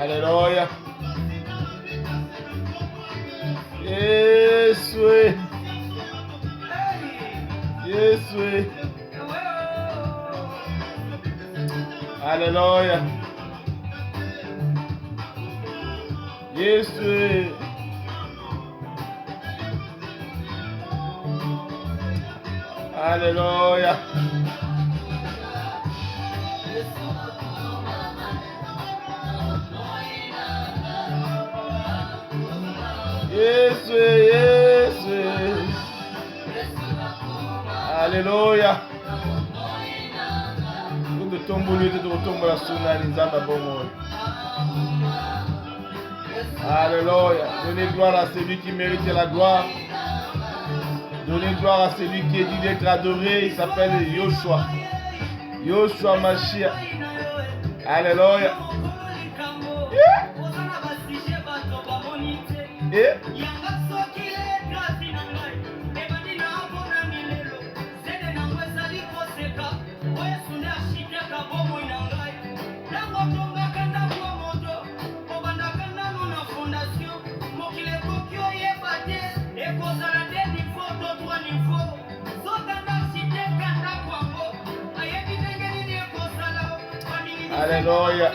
Alléluia. Yesu. Yesu. Alléluia. Yesu. Alléluia. Yesu, Yesu. Alléluia. Nous tombons de tomber la sunna nzamba bongo. Alléluia. Donnez gloire à celui qui mérite la gloire. Donnez gloire à celui qui est dit d'être adoré. Il s'appelle Yoshua. Yoshua Mashiach. Alléluia. Et Alléluia.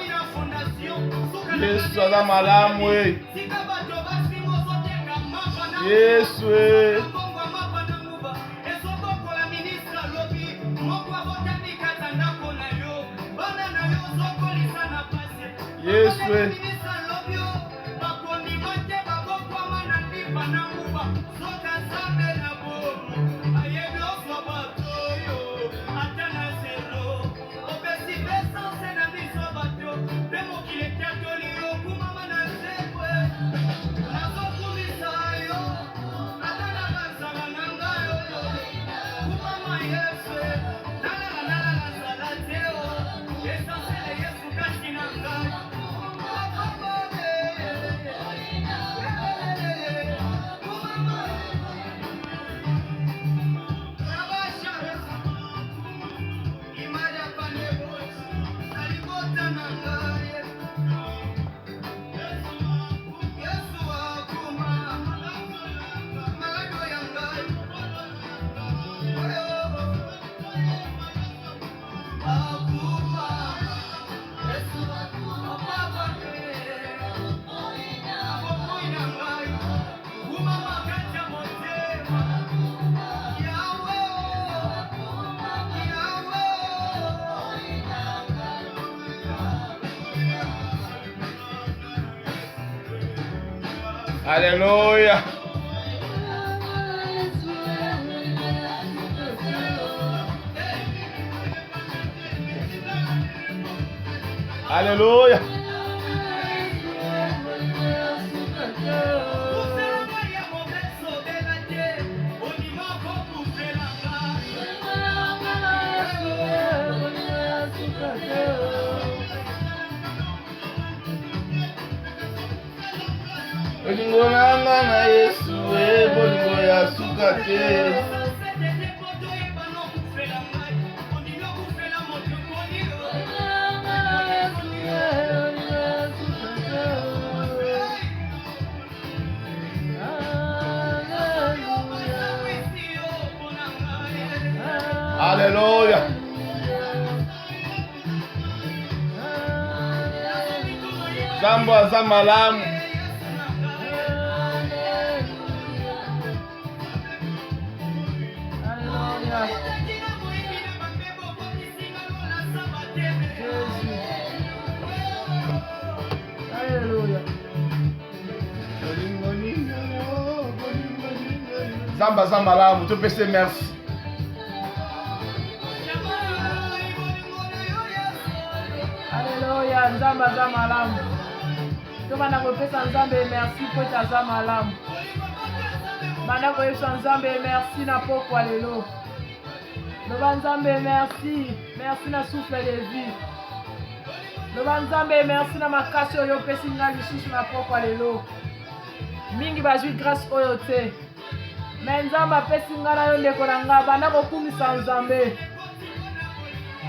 Yesu aza malamu. Yesu. Yesu. Alléluia. Alléluia. Bolingo nanga na Yesu, bolingo ya suka te. Alléluia. Zambo aza malamu. Zamba za malamu, tu peux se merci. Alléluia, Nzamba za malamu. Tu bana kopesa Nzambe merci po ta za malamu. Bana koyesa Nzambe merci na pokwa lelo. Loba Nzambe merci, merci na souffle de vie. Loba Nzambe merci na makasi oyo pesi nga lisusu na pokwa lelo. Mingi bazwi grâce oyo te. Mais Nzambe apesi nga na yo ndeko na nga bana kokumisa Nzambe.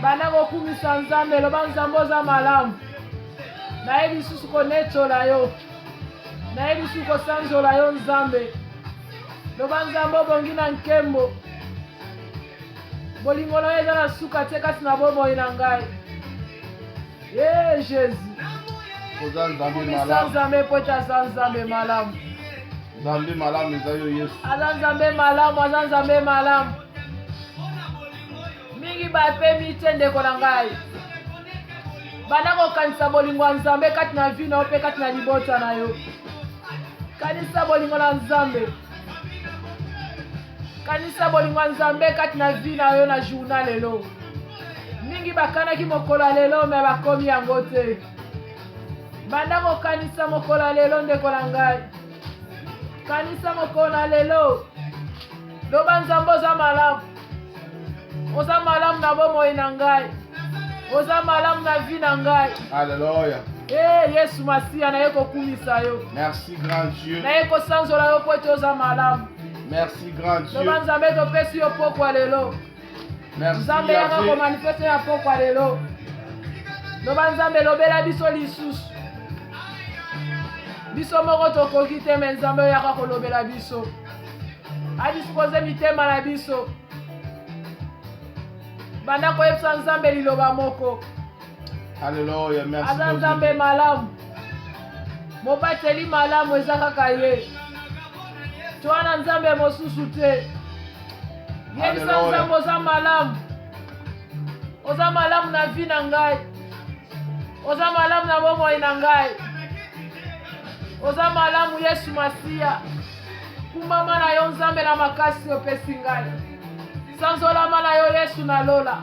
Bana kokumisa Nzambe loba Nzambe oza malamu. nayebi lisusu konetola yo, nayebi lisusu kosanzola yo Nzambe. Loba Nzambe obongi na nkembo, bolingo na yo eza na suka te kasi na bomoi na ngai. Jésus, Oza Nzambe komisa malamu. Nzambe po ete aza Nzambe malamu. Nzambe malamu eza yo Yesu. Aza Nzambe malamu, aza Nzambe malamu. Mingi bapemi te ndeko na ngai, banda kokanisa bolingo ya Nzambe kati na vi na yo mpe kati na libota na yo. Kanisa bolingo na Nzambe, kanisa bolingo ya Nzambe kati na vi na yo na journal lelo. Mingi bakanaki mokolo ya lelo me bakomi yango te. Banda kokanisa mokolo ya lelo ndeko na ngai, kanisa mokolo na lelo. Loba Nzambe oza malamu, oza malamu na bomoi na ngai, oza malamu na vi na ngai. Alléluia. Yesu Masiya, naye kokumisa yo, Merci grand Dieu. naye kosanzola yo po ete oza malamu. Merci grand Dieu. Loba Nzambe topesi yo pokwa lelo. Merci Nzambe yaka Yahvé. komanifeste ya pokwa lelo. Loba Nzambe lobela biso lisusu. Biso moko tokoki te me Nzambe yaka kolobela biso. Adispose mitema na biso. Banda koyebisa Nzambe liloba moko. Alléluia. Merci Aza beaucoup. Nzambe malamu. Mobateli malamu eza kaka ye. Toana Nzambe mosusu te. Yebisa Alléluia. Nzambe oza malamu. Oza malamu na vi na ngai. Oza malamu na bomoi na ngai. Oza malamu Yesu Masiya. Kumama na yo Nzambe na makasi opesi ngai. Sanzolama na yo Yesu na lola.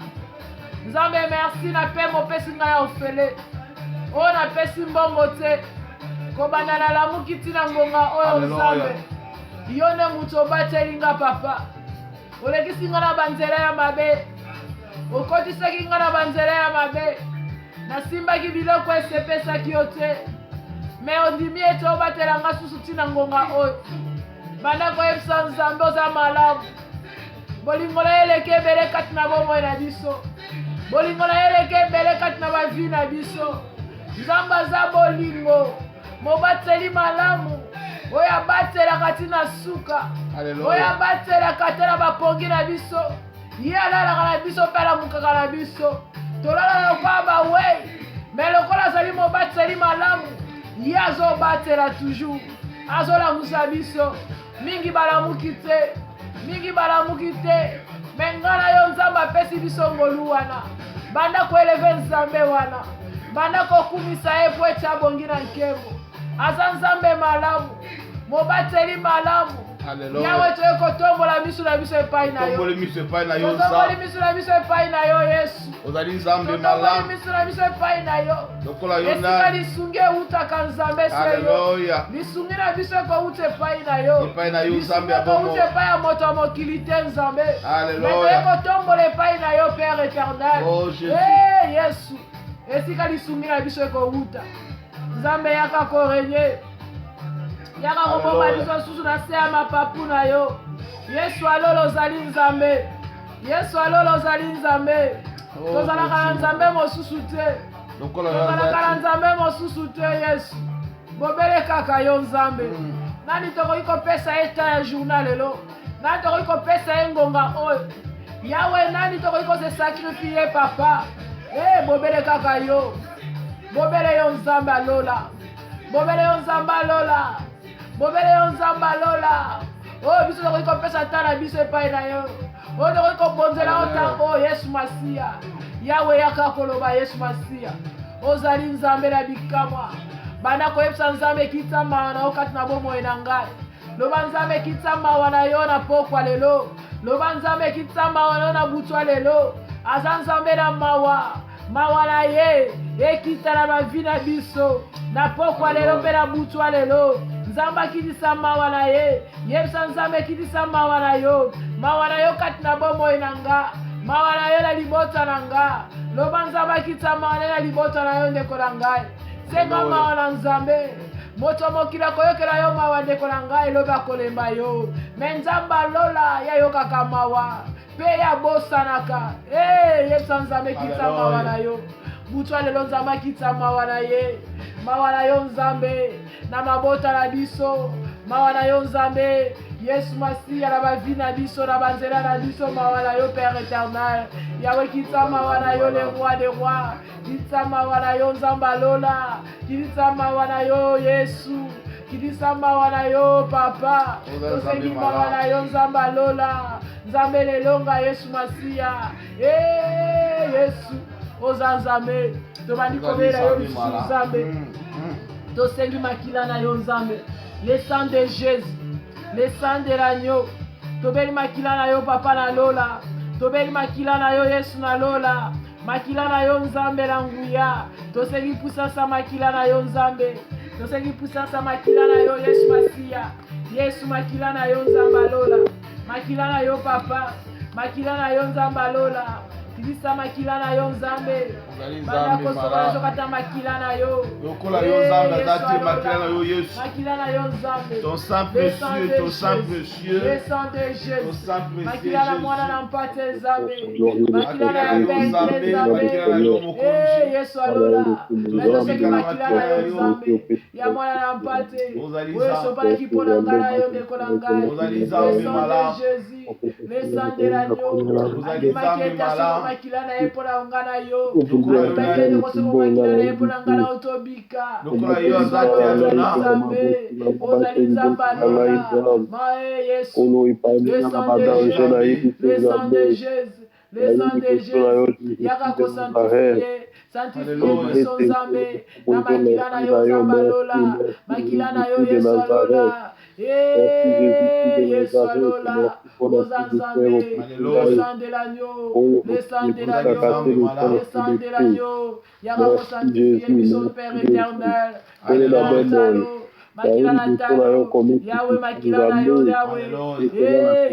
Nzambe merci na pe mopesi ngai ya ofele. Oyo napesi mbongo te. Kobanda na lamuki tina ngonga oyo Alléluia. Nzambe. Yo nde mutu obateli nga papa. Olekisi nga na banzela ya mabe. Okotisaki nga na banzela ya mabe. Nasimbaki biloko esepesaki yo te. Me ondimi ete obatela nga susu tina ngonga oyo. Banda koyebisa Nzambe oza malamu. Bolingo na eleke ebele kati na bomoi na biso. Bolingo na eleke ebele kati na bavi na biso. Nzambe aza bolingo. Mobateli malamu. Oyo abatelaka tina suka. Alléluia. Oyo abatelaka te na bapongi na biso. Ye alalaka na biso mpe alamukaka na biso. Tolala lokola bawei. Me lokola azali mobateli malamu, ye azobatela toujours. Azolamusa biso. Mingi balamuki te. Mingi balamuki te. Me nga na yo Nzambe apesi biso ngolu wana. Banda koeleve Nzambe wana. Banda kokumisa ye po ete abongi na nkembo. Aza Nzambe malamu. Mobateli malamu. Alléluia. Yawe toye kotombola miso na biso epai na yo. Tomboli miso epai na yo Totomboli Nzambe. miso na biso epai na yo Yesu. Ozali Nzambe Totomboli malamu. miso na biso epai na yo. Lokola yo Esika nani. lisungi eutaka Nzambe se yo. Alléluia. Lisungi na biso ekouta epai na yo. Epai na yo Lisungi Nzambe ya bomo. ekouta epai ya moto ya mokili te Nzambe. Alléluia. Me toye kotombola epai na yo Père éternel. Oh, Jésus. Yesu. Esika lisungi na biso ekouta. Nzambe yaka korenye. Yaka kobomba Alléluia. biso susu na se ya mapapu na yo. Yesu alolo ozali Nzambe. Yesu alolo ozali Nzambe. Oh, Tozalaka na Jésus. Nzambe mosusu te. Lokola yo Tozalaka na Nzambe. Nzambe mosusu te Yesu. Bobele kaka yo Nzambe. Nani tokoki kopesa ye ta ya journal lelo? Nani tokoki kopesa ye ngonga oyo? Yawe nani tokoki kose sakrifie papa? Bobele kaka yo. Bobele yo Nzambe alola. Bobele yo Nzambe alola. Bobele yo Nzambe alola. Oh biso tokoki kopesa ta na biso epai na yo. Oh tokoki kobonzela o ta o Yesu Masiya. Yawe yaka koloba Yesu Masiya. Ozali Nzambe na bikamwa. Banda koyebisa Nzambe kita mawa na yo kati na bomoi na ngai. Loba Nzambe kita mawa na yo na pokwa lelo. Loba Nzambe kita mawa na yo na butwa lelo. Aza Nzambe na mawa. Mawa na ye ekita na bavi na biso. Na pokwa lelo mpe na butwa lelo. Nzambe akitisa mawa na ye. Yebisa Nzambe ekitisa mawa na yo. Mawa na yo kati na bomoi na nga. Mawa na yo na libota na nga. Loba Nzambe akitisa mawa na yo na libota na yo ndeko na ngai. Senga mawa na Nzambe. Moto mokili akoyokela yo mawa ndeko na ngai elobi akolemba yo. Me Nzambe alola yayokaka mawa. Pe ya bosanaka. Yebisa Nzambe ekitisa mawa na yo. butwa lelo nzambe akitisa mawa na ye, mawa na yo nzambe na mabota na biso, mawa na yo nzambe Yesu Masiya na bavi na biso na banzela na biso, mawa na yo Père éternel. Yahweh kitisa mawa na yo le roi des rois, kitisa mawa na yo nzambe alola, kitisa mawa na yo Yesu, kitisa mawa na yo papa, tosengi mawa na yo nzambe alola, nzambe lelonga Yesu Masiya. Yesu oza nzambe tobandi kobela yo lisusu nzambe, tosengi makila na yo nzambe, le sang de Jésus, le sang de l'agneau, tobeli makila na yo papa na lola, tobeli makila na yo Yesu na lola, makila na yo nzambe na nguya, tosengi pusasa makila na yo nzambe, tosengi pusasa makila na yo Yesu Masiya. Yesu makila na yo nzambe lola, makila na yo papa, makila na yo nzambe lola, kibisa makila na yo nzambe, banda kosoka zokata makila na yo, yokola yo nzambe azati makila na yo Yesu, makila na yo nzambe, ton sang précieux, ton sang précieux, le sang de Jésus, ton sang précieux, makila na mwana na mpate nzambe, makila makila na na ya yo pente nzambe, nzambe, makila na yo mokonzi, Yesu alola, nazoseki makila na yo nzambe, ya mwana na mpate, oyo sopalaki mpo na ngai na yo ndeko na ngai, le sang de Jésus, le sang de l'agneau, akimaki ete asoka makila na ye mpo na ngai na yo, akimaki ete kosoka makila na ye mpo na ngai na yo tobika, lokola yo azati adona, nzambe, ozali nzambe alola, mae Yesu, le sang de Jésus, le sang de Jésus, le sang de Jésus, yaka kosantifie, santifie biso nzambe, na makila na yo nzambe alola, makila na yo Yesu alola, Yesu alola, oza nzambe, le sang de l'agneau, le sang de l'agneau, le sang de l'agneau, yaka kosantifie biso Père éternel, makila na talo, makila na talo, Yahweh makila na yo Yahweh,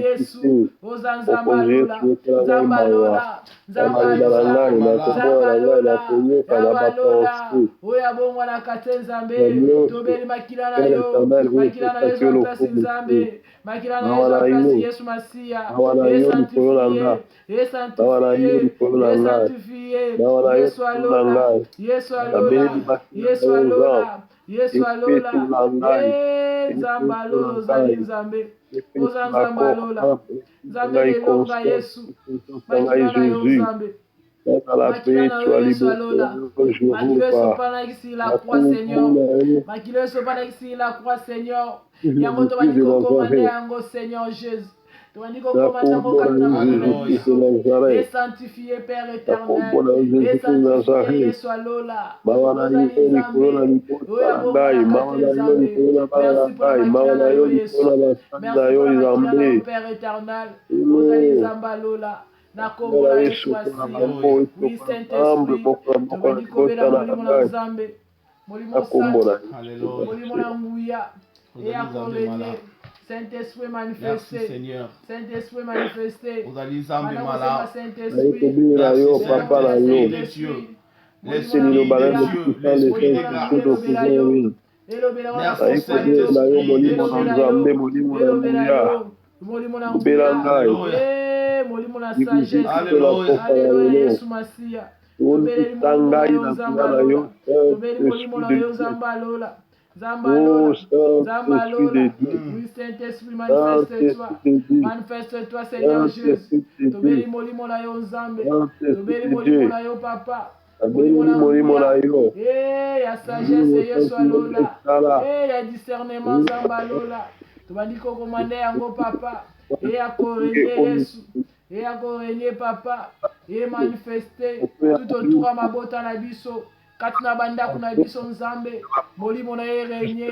Yesu, oza nzambe alola, nzambe alola, nzambe alola, nzambe alola, nzambe alola, oyo abongwanaka te nzambe, tobeli makila na yo, makila na yo ezwa mpasi nzambe, makila na yo ezwa mpasi Yesu Masiya, esantifie, esantifie, esantifie, Yesu alola, Yesu alola, Yesu alola, Yesu alola, nzambe alola ozali nzambe, oza nzambe alola, nzambe lelonga Yesu, makila na yo nzambe, makila na yo Yesu alola, makila esopanakisi la croix Seigneur, makila esopanakisi la croix Seigneur, yango tobandi kokomanda yango Seigneur Jésus, tobandi kokomanda yango kati na mokolo biso, esantifie Père éternel, esantifie Yesu alola, ozali nzambe, oyo abongwanaka te nzambe, merci pour la makila na yo Yesu, merci pour la makila na yo Père éternel, ozali nzambe alola, na kombo na Yesu Masiya, oui Saint-Esprit, tobandi kobela molimo na nzambe, molimo santi, molimo na nguya, eya korenye, Saint-Esprit manifesté, Saint-Esprit manifesté, Manakosema Saint-Esprit, Saint-Esprit, l'esprit de Dieu, l'esprit de grâce. Merci Saint-Esprit, molimo na nguya, molimo na sagesse, alléluia Yesu Masiya, tobeleli molimo na yo nzambe alola, tobeli molimo na yo nzambe alola, nzambe alola, nzambe alola, oui Saint-Esprit manifeste-toi Seigneur Jésus, tobeli molimo na yo nzambe, tobeli molimo na yo papa, molimo na nguya, ya sagesse Yesu alola, ya discernement nzambe alola, tobandi kokomanda yango papa, eya korenye Yesu, eya korenye papa, eya manifeste tout autour ya mabota na biso, kati na bandako na biso nzambe, molimo na ye renye,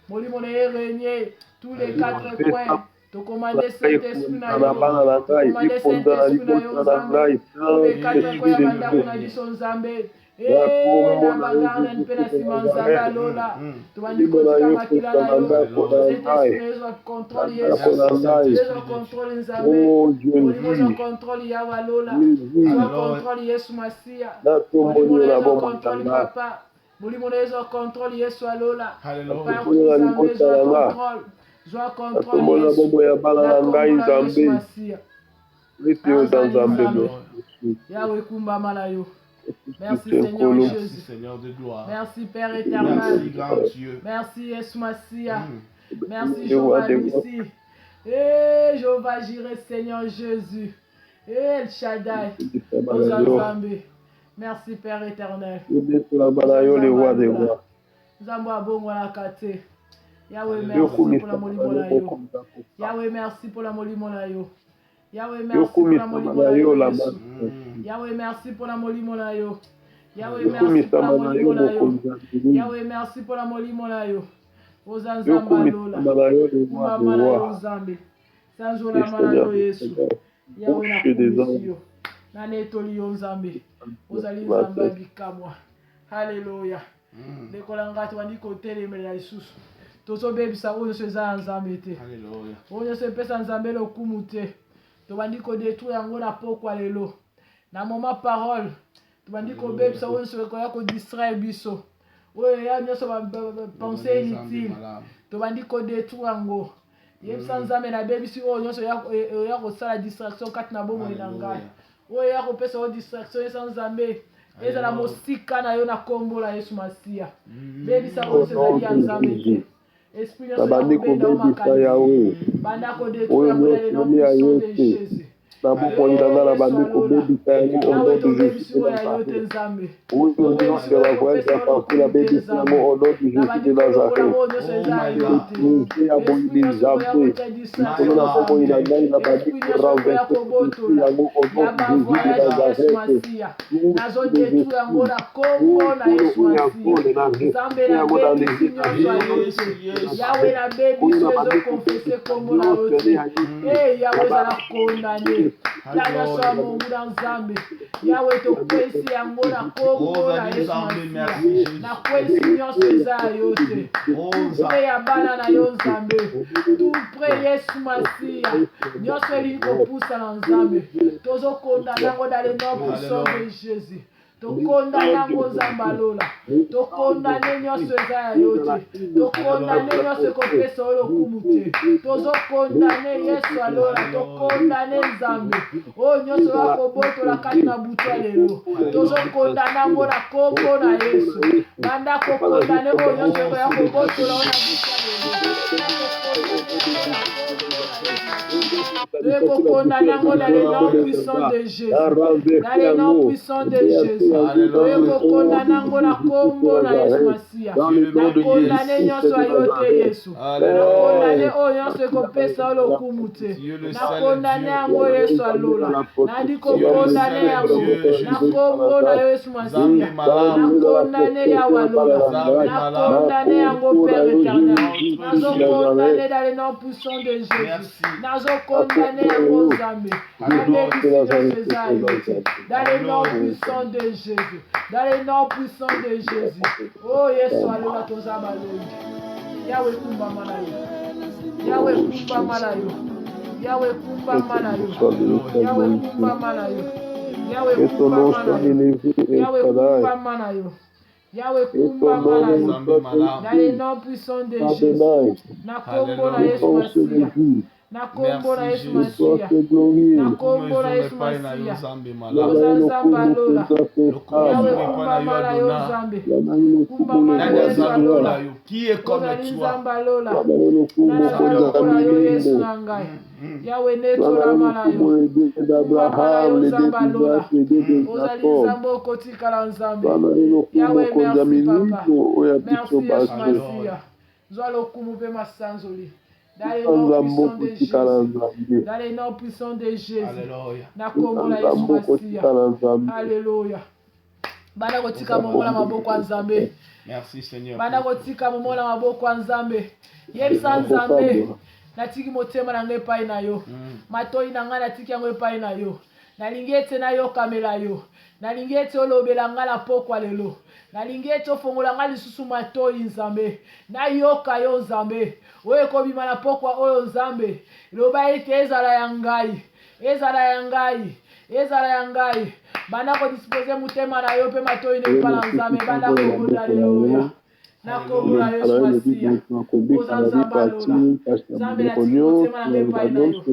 molimo na ye renye, tous les quatre coins, tokomande Saint-Esprit na yo, tokomande Saint-Esprit na yo nzambe, tous les quatre coins ya bandako na biso nzambe, na bagarde mpe na nsima nzambe alola, tobandi kotika makila na yo, Saint-Esprit ezwa contrôle Yesu, ezwa contrôle nzambe, molimo ezwa contrôle yawe alola, ezwa contrôle Yesu Masiya, molimo na ezwa contrôle papa, molimo na ezwa contrôle Yesu alola, partout nzambe ezwa contrôle, ezwa contrôle Yesu, na kombo na Yesu Masiya, azali nzambe, yawe ekumbama na yo. Merci Tu es Seigneur colo. Merci Jésus. Seigneur de gloire. Merci Père Merci éternel. grand Dieu. Merci Yesu Massia. Merci Le roi Jéhovah des rois. Nissi. Eh Jéhovah Jireh Seigneur Jésus. Eh El Shaddai. Ozanzambe. Merci Père éternel. Le roi des rois. Nzambo abongo na kate. Yahweh merci pour la molimo na yo. Yahweh merci pour la molimo na yo. Yahweh merci pour la molimo na yo. Yesu. Yahweh merci pour la molimo na yo. Yahweh merci pour la molimo na yo. Yahweh merci pour la molimo na yo. Ozanzamba lola. Mama na yo Nzambe. Sanzola mana yo Yesu. Yahweh na kumisi yo. Na netoli yo Nzambe. Ozali Nzambe bikamwa. Hallelujah. Lekola ngati wandi kotelemela lisusu. Tozobebisa oyo nyonso eza ya Nzambe te. Oyo nyonso epesa Nzambe lokumu te. Tobandi kodétruire yango na pokwa lelo. Na moment parole. Tobandi kobebisa oyo nyonso ekoya kodistraire biso. Oyo ya nyonso pensée inutile. Tobandi kodétruire yango. Yebisa Nzambe na bebisi oyo nyonso ya kosala distraction kati na bomoi na ngai. Oyo ya kopesa oyo distraction eza Nzambe. Ezala mosika na yo na kombo la Yesu Masia. Bebisa oyo nyonso ezali ya Nzambe te. Esprit nyonso ya kobenda o makanisi. Banda kodétruire yango na le nom puissant de Jésus. Yawe tobebisi oyo ya yo te Nzambe. Tobebisi oyo kopesa oyo lokumu te Nzambe. Nabandi kolokola oyo nyonso eza ya yo te. Esprit nyonso okoya kotya distraction Nzambe. Esprit nyonso okoya kobotola. Ya bavoyage ya Yesu Masia. Nazodétruire yango na kombo na Yesu Masia. Nzambe na bebisi nyonso ya yo te. Yawe na bebisi ezokonfese kombo na yo te. Yawe ezala kondane. Ya nyonso ya mongu na Nzambe. Yawe tokwesi yango na kombo na Yesu Masia. Na kwesi nyonso eza ya yo te. Mpe ya bana na yo Nzambe. Tout près Yesu Masia. Nyonso elingi kopusa na Nzambe. Tozokondana yango dans le nom puissant de Jésus. Tokondane yango Nzambe alola. Tokondane nyonso eza ya yo te. Tokondane nyonso ekopesa oyo lokumu te. Tozokondane Yesu alola. Tokondane Nzambe. Oyo nyonso ya kobotola kati na butu ya lelo. Tozokondane yango na kombo na Yesu. Banda kokondane oyo nyonso ya kobotola oyo na butu ya lelo. Tokondane yango dans le nom puissant de Jésus. Dans le nom puissant de Jésus. Tokondane yango na kombo na Yesu Masia. Nakondane nyonso ya yo te Yesu. Nakondane oyo nyonso ekopesa oyo lokumu te. Nakondane yango Yesu alola. Nandi kokondane yango na kombo na Yesu Masia. Nakondane yawe alola. Nakondane yango Père éternel. Nazokondane dans le nom puissant de Jésus. Nazokondane yango Nzambe. Dans le nom puissant de Jésus. Dans le nom puissant de Jésus. Oh Yesu alola toza balongi. Yawe kumba mana yo. Yawe kumba mana yo. Yawe kumba mana yo. Yawe kumba mana yo. Yawe kumba mana yo. Yawe kumba mana yo. Yawe kumba mana yo. Dans le nom puissant de Jésus. Na kombo na Yesu Masia. Na kombo na Yesu Masia. Na kombo na Yesu Masia. Ozanzamba lola. Yawe kumba mana yo Nzambe. Kumba mana yo Yesu alola. Qui est comme Ozali toi? Nzamba lola. Nana yo Yesu na ngai. Yawe netola mana yo. Kumba mana yo Nzamba lola. Ozali Nzamba okotikala Nzambe. Yawe merci papa. Merci Yesu Masia. Zwa lokumu pe masanzoli. Dans les noms puissants de Jésus. Dans les noms puissants de Jésus. Na kombo na Yesu Masia. Alléluia. Bana kotika momola maboko ya Nzambe. Merci Seigneur. Bana kotika momola maboko ya Nzambe. Yebisa Nzambe. Natiki motema na ngai epai na yo. Matoi na ngai natiki yango epai na yo. Nalingi ete nayokamela yo. Nalingi ete olobela ngai na pokwa lelo. Nalingi ete ofongola ngai lisusu matoi Nzambe. Nayoka yo Nzambe. Oyo ekobima na pokwa oyo Nzambe. Loba ete ezala ya ngai. Ezala ya ngai. Ezala ya ngai. Banda kodispose motema na yo mpe matoi nepa na Nzambe. Banda kobonda leloya. na kombo na Yesu Alain Masiya. Oza nzamba lola. Nzambe natiki motema na ngepai na yo.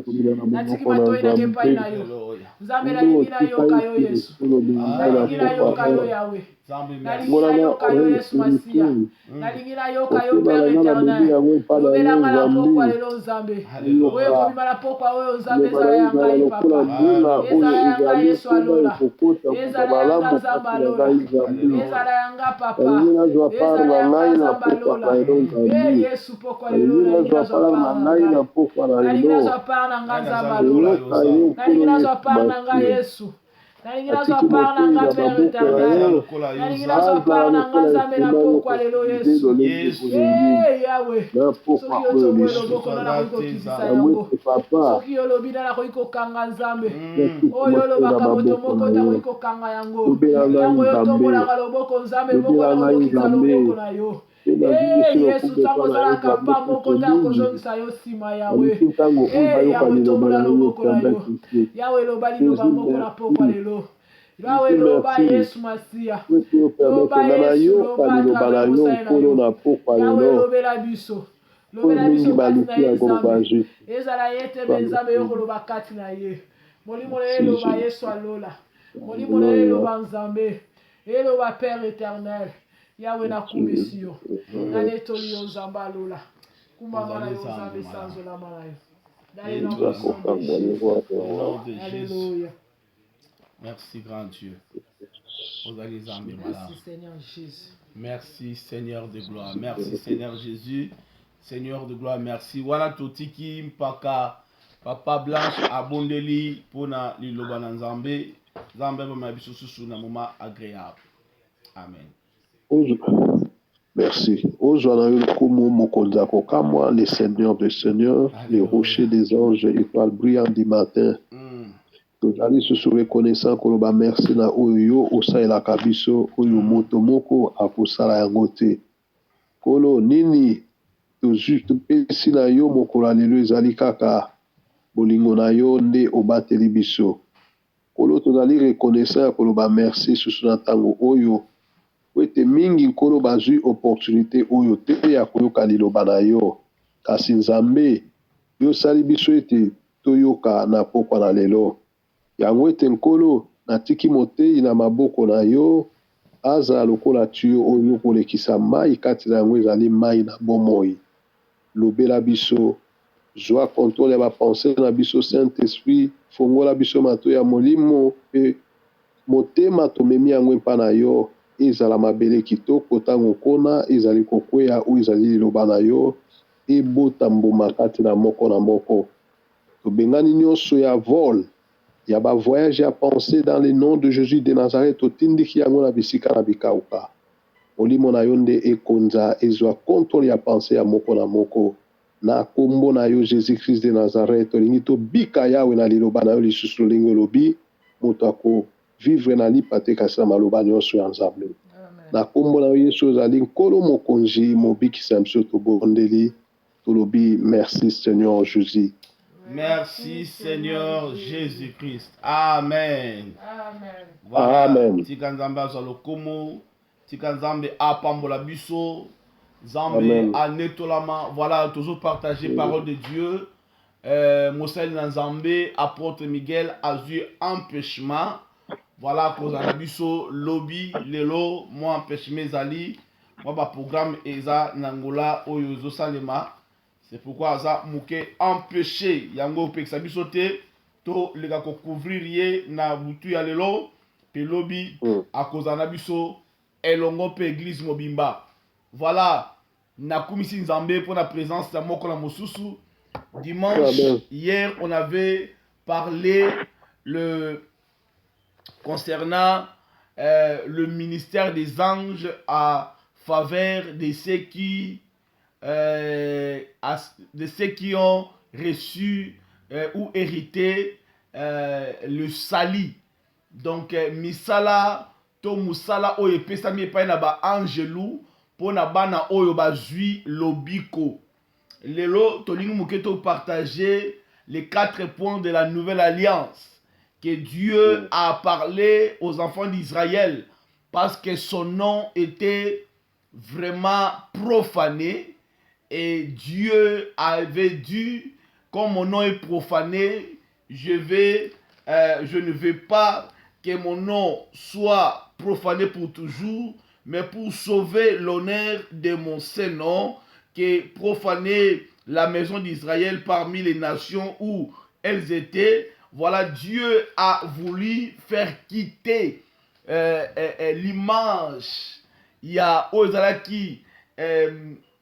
Natiki matoi na ngepai na yo. Nzambe nalingi na yoka yo Yesu. Nalingi na yoka yo Yahweh. Nalingi na yoka yo Yesu Masiya. Nalingi na yoka yo Père éternel. Lobela ngala pokwa lelo Nzambe. Oyo kobima na pokwa oyo Nzambe ezala yanga ye papa. Ezala yanga Yesu alola. Ezala yanga Nzamba alola. Ezala yanga papa. Ezala yanga Nzamba alola. Yesu pokwa lelo nalingi nazwa par na nga Nzamba alola. Nalingi nazwa par na nga Yesu. Nalingi nazwa par na nga Père éternel. Nalingi nazwa par na nga Nzambe na pokwa lelo Yesu. Yahweh. Soki otombo eloboko na nakoki kokitisa yango. Soki olobi na nakoki kokanga Nzambe. Oyo olobaka moto moko takoki kokanga yango. Yango oyo otombolaka loboko Nzambe moko nakoki kokitisa loboko na yo. Yesu ntango ozalaka mpa moko ntango kozongisa yo nsima Yawe. Yawe tombola loboko na yo. Yawe loba liloba moko na pokwa lelo. Yawe loba Yesu Masiya. Loba Yesu loba travers mosai na yo. Yawe lobela biso. Lobela biso kati na ye Nzambe. Ezala ye te mpe Nzambe yo koloba kati na ye. Molimo na ye loba Yesu alola. Molimo na ye loba Nzambe. Eloba Père éternel. Yawe na kumisi yo. Nanetoli yo Nzamba alola. Kumbanga na yo Nzambe sanzola na yo. Dans le nom de Jésus. Alléluia. Merci grand Dieu. Merci Seigneur Jésus. Merci Seigneur de gloire. Merci Seigneur Jésus. Seigneur de gloire, merci. Voilà totiki mpaka Papa Blanche abondeli pona liloba na Nzambe. Nzambe ma biso susu na moment agréable. Amen. Merci. Ozwana komo mokonza kokamwa, les seigneurs des seigneurs, les rochers des anges, étoiles brillantes du matin. Tozali susu reconnaissant koloba merci na oyo osaela kabiso oyo moto moko akosala yango te. Kolo nini topesi na yo mokolo lelo ezali kaka bolingo na yo nde obateli biso. Kolo tozali reconnaissant ya koloba merci susu na ntango oyo wete mingi nkolo bazwi opportunité oyo te ya koyoka liloba na yo. Kasi Nzambe yosali biso ete toyoka na pokwa na lelo. Yango ete nkolo natiki motei na maboko na yo aza lokola tuyo oyo kolekisa mai kati na yango ezali mai na bomoi. Lobela biso, zwa contrôle ya bapense na biso Saint-Esprit, fongola biso mato ya molimo pe motema tomemi yango mpa na yo ezala mabele kitoko ntango kona ezali kokwea oyo ezali liloba na yo ebota mbuma kati na moko. Tobengani nyonso ya vol ya ba voyage ya pensée dans le nom de Jésus de Nazareth otindiki yango na bisika na bikauka. Molimo na yo nde ekonza ezwa contrôle ya pensée ya moko na moko. Na kombo na yo Jésus-Christ de Nazareth olingi tobika yawe na liloba na yo lisusu lolingi olobi moto ako vivre na lipa te kasi na maloba nyonso ya Nzambe. Na kombo na yo Yesu ozali nkolo mokonzi mobikisa biso tobondeli tolobi merci Seigneur Jésus. Merci Seigneur Jésus-Christ. Amen. Amen. Voilà. Amen. Tika Nzambe azalo komo, tika Nzambe apambola biso, Nzambe Amen. anetolama. Voilà, toujours partager parole de Dieu. Mosel Nzambe, apôtre Miguel a eu empêchement. Voilà, cause à biso lobby lelo, moi empêchement zali, moi ba programme eza nangola oyozo salema. C'est pourquoi ça mouké empêché yango peksa biso te to le ga ko couvrir ye na butu ya lelo pe lobby à cause na biso elongo pe église mobimba. Voilà, na kumisi Nzambe pour la présence de moko na mosusu. Dimanche hier on avait parlé concernant le ministère des anges à faveur de ceux qui ont reçu ou hérité le sali. Donc misala to musala oyo epesami epai na ba angelou po na bana oyo bazwi lobiko. Lelo tolingi muketo partager les 4 points de la nouvelle alliance que Dieu a parlé aux enfants d'Israël parce que son nom était vraiment profané. Et Dieu avait dit, comme mon nom est profané, je ne veux pas que mon nom soit profané pour toujours, mais pour sauver l'honneur de mon Saint-Nom, que profaner la maison d'Israël parmi les nations où elles étaient. Voilà, Dieu a voulu faire quitter l'image. Il y a Ozala qui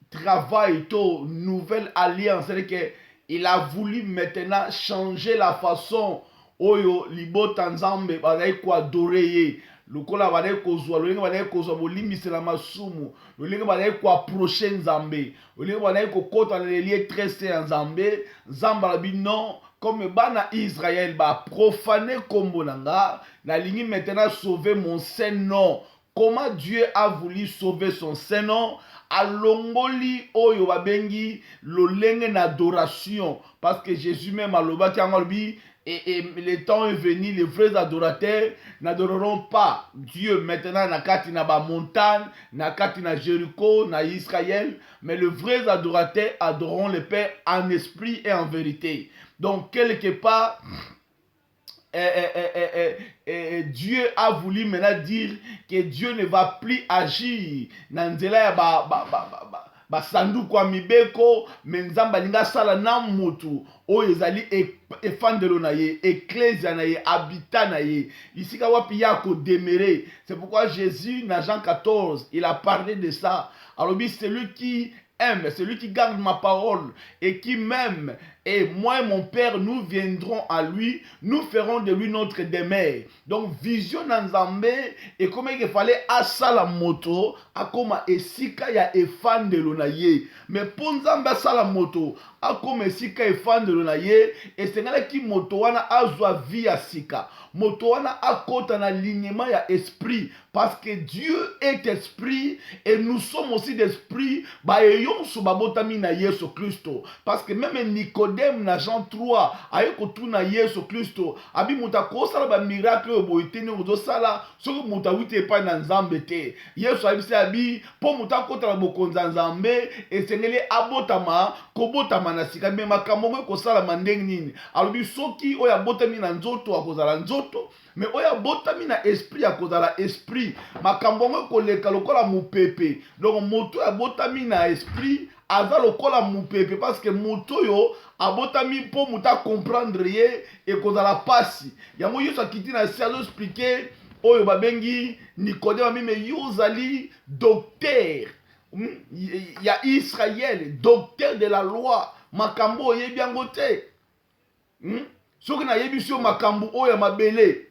travaille au nouvelle alliance. C'est-à-dire qu'il a voulu maintenant changer la façon oyo libota nzambe bazali koadore lokola bazali kozwa lolenge bazali kozwa bolimbisela masumu lolenge bazali koaproche nzambe lolenge bazali kokota na lelie trese ya nzambe nzambe alobi non comme bana Israël ba profaner kombo nanga nalingi maintenant sauver mon saint nom. Comment Dieu a voulu sauver son saint nom? Alongoli oyo babengi lolenge na adoration, parce que Jésus même alobaki angolobi et le temps est venu, les vrais adorateurs n'adoreront pas Dieu maintenant na kati na ba montagne, na kati na Jéricho, na Israël, mais les vrais adorateurs adoreront le Père en esprit et en vérité. Donc quelque part Dieu a voulu maintenant dire que Dieu ne va plus agir dans nzela ya ba sandu kwa mibeko menzamba linga sala na mutu oyo ezali efandelo na ye ecclesia na ye habitat na ye isika wapi ya ko demeurer. C'est pourquoi Jésus dans Jean 14 il a parlé de ça. Alors celui qui aime, celui qui garde ma parole et qui m'aime, et moi et mon Père, nous viendrons à lui, nous ferons de lui notre demeure. Donc, vision Nzambe, et comme il fallait asala moto, akoma esika ya efande lonaye. Mais pour Nzambe asala moto, akoma esika efande lonaye, et c'est là qui moto wana azwa via sika. Moto wana akota na alignement ya esprit, parce que Dieu est esprit, et nous sommes aussi d'esprit, ba eyon so babotami na Yesu Christo. Parce que même Nicodème na Jean 3 aye kotuna Yesu Kristo abi muta kosala ba miracle oboitene ozosala soko muta wite pa na Nzambe te. Yesu abisi abi po muta kota na bokonza Nzambe esengeli abotama kobotama na sika me makambo ngo kosala mandeng nini alobi soki oya botami na nzoto akozala nzoto mais oya botami na esprit akozala esprit makambo ngo koleka lokola mupepe. Donc moto ya botami na esprit aza lokola mupepe parce que moto yo abotami po muta comprendre ye et kozala pasi yango Yesu akiti na si azo expliquer oyo babengi Nicodème ami mais yozali docteur ya Israël, docteur de la loi makambo oyebi yango te soki na yebi sio makambo oyo mabele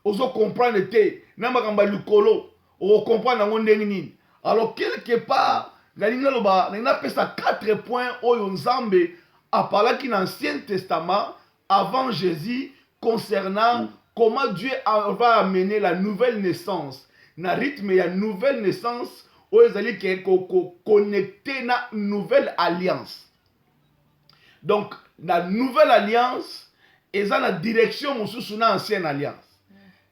ozo comprendre te na makambo likolo o comprendre yango ndenge nini. Alors quelque part na pesa 4 points oyo Nzambe a parlé dans l'Ancien Testament avant Jésus concernant comment Dieu va amener la nouvelle naissance. Na rythme ya nouvelle naissance oyo ezali connecté na nouvelle alliance. Donc la nouvelle alliance eza na direction mosusu na ancienne alliance.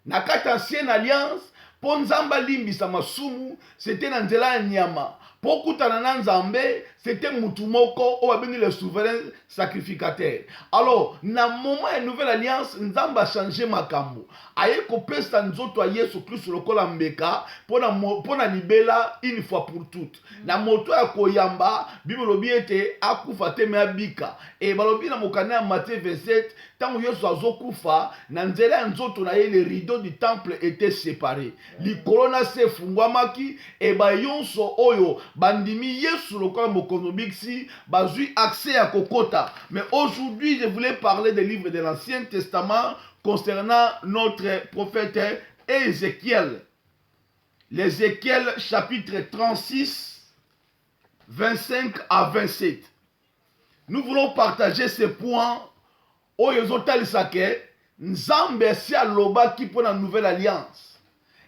Na kati ancienne alliance po Nzambe alimbisa masumu c'était na nzela ya nyama. Pour kutana na Nzambe, c'était mutu moko o abeni le souverain sacrificateur. Alors, na moment ya nouvelle alliance, Nzambe a changé makambo. Aye ko pesa nzoto a Yesu Kristo lokola mbeka pona libela une fois pour toutes. Na moto ya koyamba, Bible lobi ete akufa te me abika. Et balobi na mokana ya Matthieu 27, tango Yesu azokufa, na nzela ya nzoto na ye les rideaux du temple étaient séparés. Likolo na se fungwamaki et ba yonso oyo bandimi Yesu lokola mokono biksi bazui accès à kokota. Mais aujourd'hui, je voulais parler des livres de l'Ancien Testament concernant notre prophète Ézéchiel. L'Ézéchiel chapitre 36, 25 à 27. Nous voulons partager ces points au Yozotalisake, Nzambe si aloba qui pour la nouvelle alliance.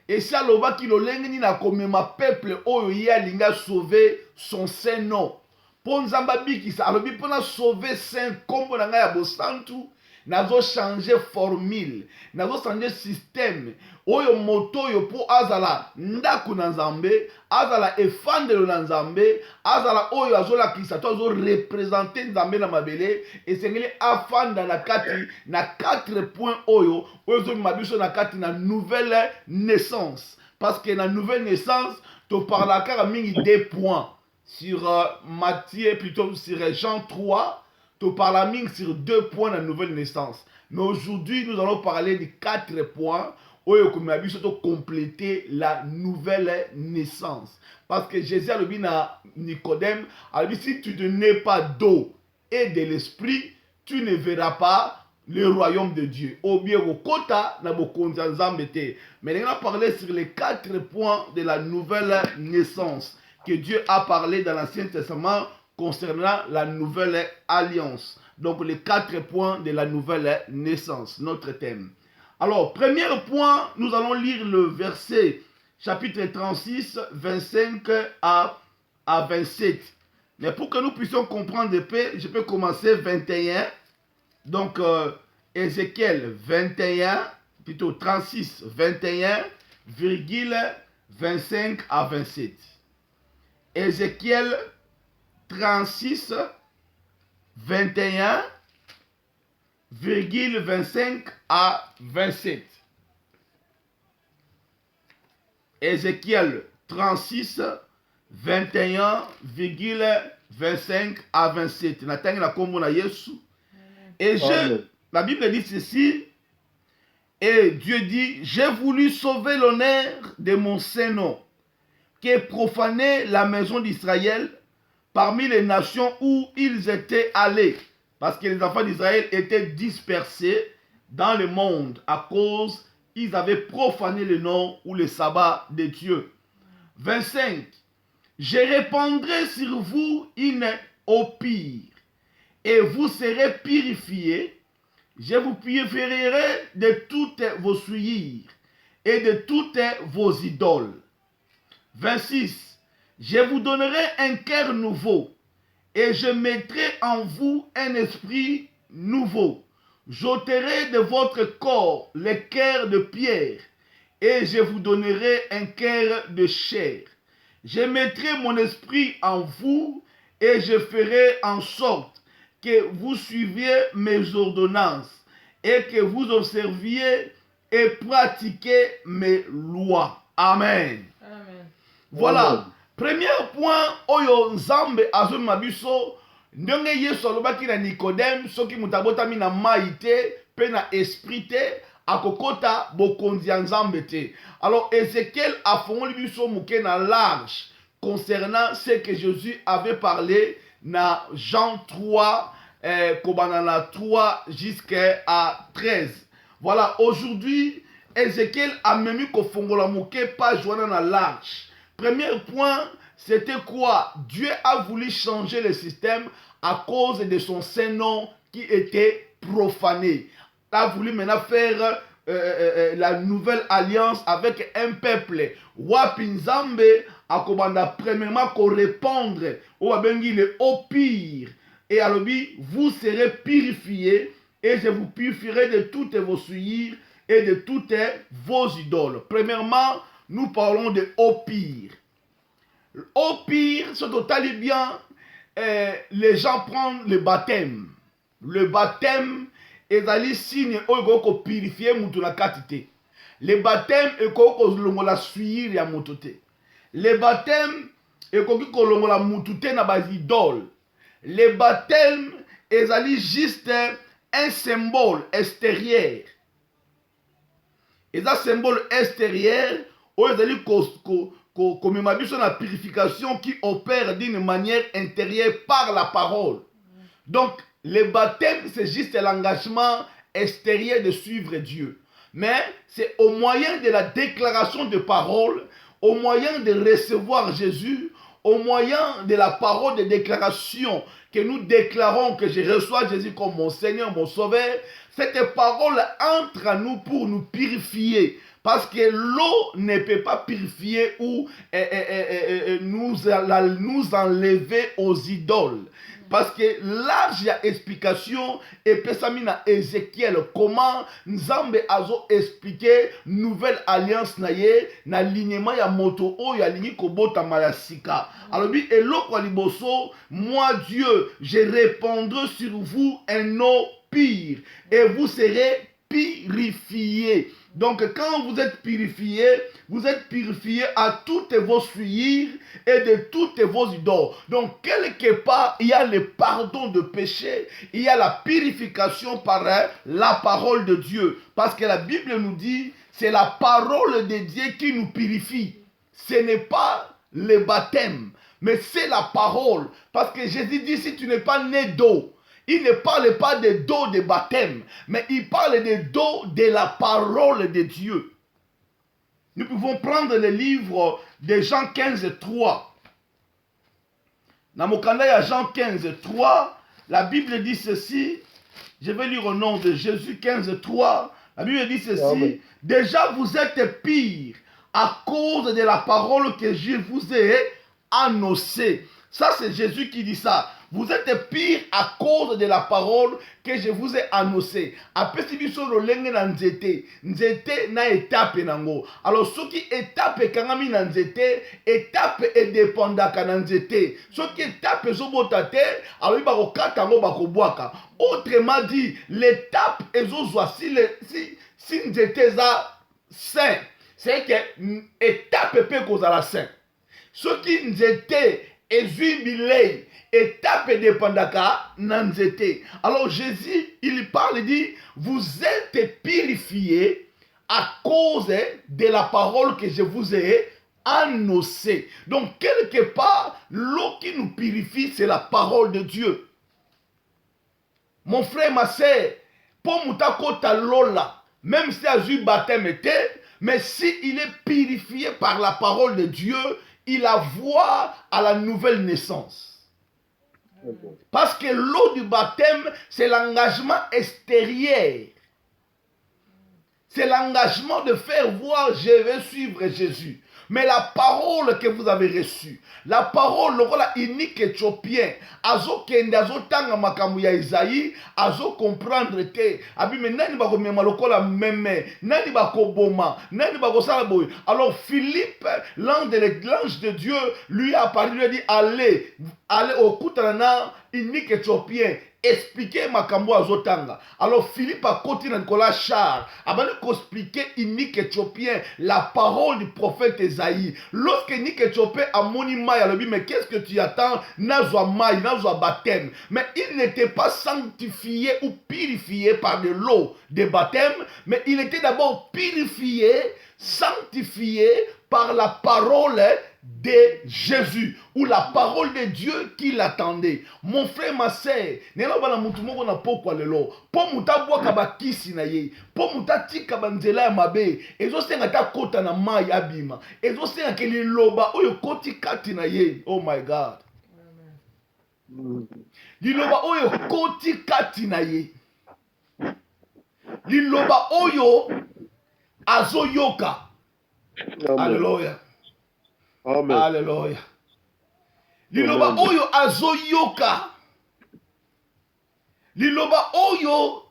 Et si aloba qui l'olengni na komema peuple oyo ya linga sauver son saint nom. Pour Nzamba biki sa alobi pour na sauver saint kombo na ya bosantu nazo changer formule, nazo changer système. Oyo moto yo po azala ndaku na nzambe, azala efandelo na nzambe, azala oyo azola kisa to azo représenter nzambe na mabele, esengeli afanda na kati na 4 points oyo zo mabiso na kati na nouvelle naissance. Parce que la nouvelle naissance, tu parles à mingi 2 points. Sur Matthieu, plutôt sur Jean 3, tu parles sur 2 points de la nouvelle naissance. Mais aujourd'hui, nous allons parler de 4 points où il a compléter la nouvelle naissance. Parce que Jésus a dit à Nicodème, si tu ne nais pas d'eau et de l'esprit, tu ne verras pas le royaume de Dieu. Ou bien au kota na bokonza nzambe te. Mais on a parlé sur les 4 points de la nouvelle naissance que Dieu a parlé dans l'Ancien Testament concernant la nouvelle alliance. Donc les 4 points de la nouvelle naissance, notre thème. Alors, premier point, nous allons lire le verset chapitre 36, 25 à 27. Mais pour que nous puissions comprendre de paix, je peux commencer 21. Donc, Ézéchiel 21, plutôt 36, 21, 25 à 27. Ézéchiel 36, 21, 25 à 27. Ézéchiel 36, 21, 25 à 27. Nathan la komona Yesu. Et la Bible dit ceci, et Dieu dit, j'ai voulu sauver l'honneur de mon Saint-Nom, qui est profané la maison d'Israël parmi les nations où ils étaient allés, parce que les enfants d'Israël étaient dispersés dans le monde à cause ils avaient profané le nom ou le sabbat de Dieu. 25. Je répandrai sur vous une eau pire, et vous serez purifiés. Je vous purifierai de toutes vos souillures et de toutes vos idoles. 26. Je vous donnerai un cœur nouveau, et je mettrai en vous un esprit nouveau. J'ôterai de votre corps le cœur de pierre, et je vous donnerai un cœur de chair. Je mettrai mon esprit en vous, et je ferai en sorte que vous suiviez mes ordonnances, et que vous observiez et pratiquiez mes lois. Amen. Amen. Voilà. Amen. Premier point, oyo nzambe azo mabiso, ndenge Yesu alobaki na Nicodème, soki mutabotami na mai te, pe na esprit te, akokota bokonzi ya nzambe te. Alors Ézéchiel a fongoli biso muke na large concernant ce que Jésus avait parlé na Jean 3, Kobanana 3 jusqu'à 13. Voilà, aujourd'hui, Ézéchiel a même eu qu'au fongola muke pas joindre na large. Premier point, c'était quoi? Dieu a voulu changer le système à cause de son Saint-Nom qui était profané. Il a voulu maintenant faire la nouvelle alliance avec un peuple. Wapinzambe akobanda premièrement qu'on répondre au abengi le au pire. Et alors vous serez purifiés et je vous purifierai de toutes vos souillures et de toutes vos idoles. Premièrement, nous parlons de au pire. Au pire, c'est totalement bien, les gens prennent le baptême. Le baptême est un signe où purifier la quantité. Le baptême est la suivre ya motote. Le baptême est la motote na bas idole. Le baptême est juste un symbole extérieur. Et un symbole extérieur où comme la purification qui opère d'une manière intérieure par la parole. Donc, le baptême, c'est juste l'engagement extérieur de suivre Dieu. Mais c'est au moyen de la déclaration de parole, au moyen de recevoir Jésus, au moyen de la parole de déclaration que nous déclarons que je reçois Jésus comme mon Seigneur, mon Sauveur. Cette parole entre à nous pour nous purifier. Parce que l'eau ne peut pas purifier ou nous enlever aux idoles. parce que large ya explication epesami na Ézéchiel comment Nzambe azo expliquer nouvelle alliance na ye na alignement ya moto oyo alingi kobotama ya sika. Alors bi eloko liboso, moi Dieu, je répandrai sur vous un eau pire et vous serez purifiés. Donc quand vous êtes purifiés à toutes vos souillures et de toutes vos idoles. Donc quelque part, il y a le pardon de péché, il y a la purification par la parole de Dieu. Parce que la Bible nous dit, c'est la parole de Dieu qui nous purifie. Ce n'est pas le baptême, mais c'est la parole. Parce que Jésus dit, si tu n'es pas né d'eau, il ne parle pas de d'eau de baptême, mais il parle de d'eau de la parole de Dieu. Nous pouvons prendre le livre de Jean 15, 3. Dans mon canal, Jean 15, 3, la Bible dit ceci. Je vais lire au nom de Jésus 15, 3. La Bible dit ceci. Amen. Déjà vous êtes pire à cause de la parole que je vous ai annoncée. Ça, c'est Jésus qui dit ça. Vous êtes pire à cause de la parole que je vous ai annoncée. Après, si vous avez nzete na étape nango. Alors, ce qui étape kangami na nzete, étape est dépendaka na nzete. Ce qui étape zobotate, alors il va kokata ngo bakobwaka. Autrement dit, l'étape ezozwa si nzete za saint. C'est que étape peut kozala saint. Ce qui nzete ezui étape dépendaka nanzete. Alors Jésus, il parle, il dit, vous êtes purifiés à cause de la parole que je vous ai annoncée. Donc quelque part, l'eau qui nous purifie, c'est la parole de Dieu. Mon frère, ma sœur, pour mutakota lola, même si a eu baptême était, mais si il est purifié par la parole de Dieu, il a voix à la nouvelle naissance. Parce que l'eau du baptême, c'est l'engagement extérieur. C'est l'engagement de faire voir, je vais suivre Jésus. Mais la parole que vous avez reçue, la parole, le rôle unique éthiopien, azo kende, azo tanga makamu ya Isaïe, azo comprendre que, abi mais nani bako mema lokola meme, nani bako boma, nani bako salaboy. Alors Philippe, l'ange de Dieu, lui a parlé, lui a dit, allez au Koutanana, unique éthiopien, expliquer makambo azotanga. Alors Philippe a continué Nicolas Char, avant de expliquer unique éthiopien la parole du prophète Esaïe. Lorsque unique éthiopien a moni maï, il a dit mais qu'est-ce que tu attends? Nazwa maï, nazwa baptême. Mais il n'était pas sanctifié ou purifié par de l'eau de baptême, mais il était d'abord purifié, sanctifié par la parole de Jésus, ou la parole de Dieu qui l'attendait. Mon frère, ma sœur, nena bana mutu moko na pokwa lelo, po muta bwaka bakisi na ye, po muta tika banzela ya mabe, ezo senga ta kota na mai abima, ezo senga ke liloba oyo koti kati na ye. Oh my God. Liloba oyo koti kati na ye. Liloba oyo azo yoka. Alléluia. Amen. Alléluia. Liloba oyo azoyoka. Liloba oyo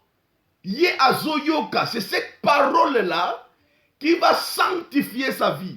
ye azoyoka. C'est cette parole-là qui va sanctifier sa vie.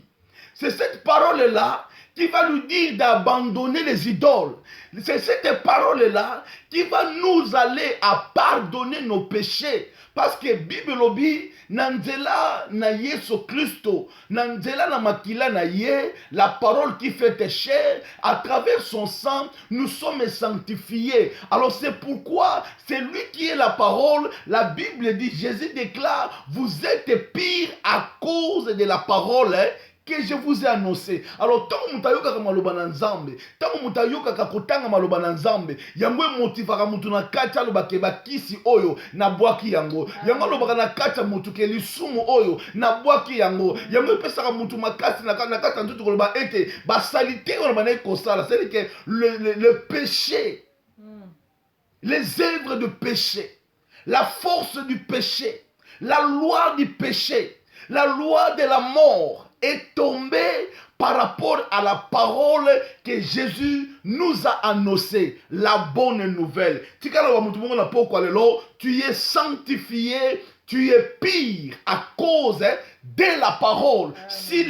C'est cette parole-là qui va nous dire d'abandonner les idoles. C'est cette parole-là qui va nous aller à pardonner nos péchés. Parce que Bible obi nanzela na Yesu Christo, nanzela na makila na ye, la parole qui fait chair, à travers son sang, nous sommes sanctifiés. Alors c'est pourquoi c'est lui qui est la parole. La Bible dit, Jésus déclare, vous êtes pire à cause de la parole que je vous ai annoncé. Alors, tant que mutayoka kama maloba na nzambe, tant que mutayoka kakotanga maloba na nzambe, yango motivaka mutu na kati aloba ke bakisi oyo na bwaki yango. Yango lobaka na kati mutu ke lisumu oyo na bwaki yango. Yango pesaka mutu makasi na kati ntutu koloba ete basalite oyo bana kosala, c'est que le péché, les œuvres du péché, la force du péché, la loi du péché, la loi de la mort est tombé par rapport à la parole que Jésus nous a annoncée, la bonne nouvelle. Tu es sanctifié, tu es pire à cause de la parole. Si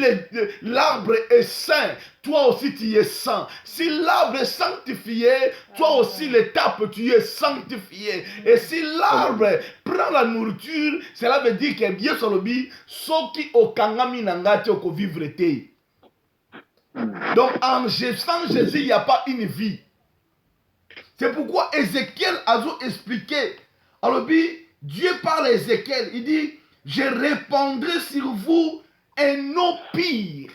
l'arbre est saint, toi aussi tu es saint. Si l'arbre est sanctifié, toi aussi l'étape tu es sanctifié. Et si l'arbre prend la nourriture, cela veut dire que bien solobi, soki okangami nangati oko vivre te. Donc en sans Jésus, il n'y a pas une vie. C'est pourquoi Ézéchiel a expliqué. Alors Dieu parle à Ézéchiel, il dit, je répandrai sur vous un eau pire.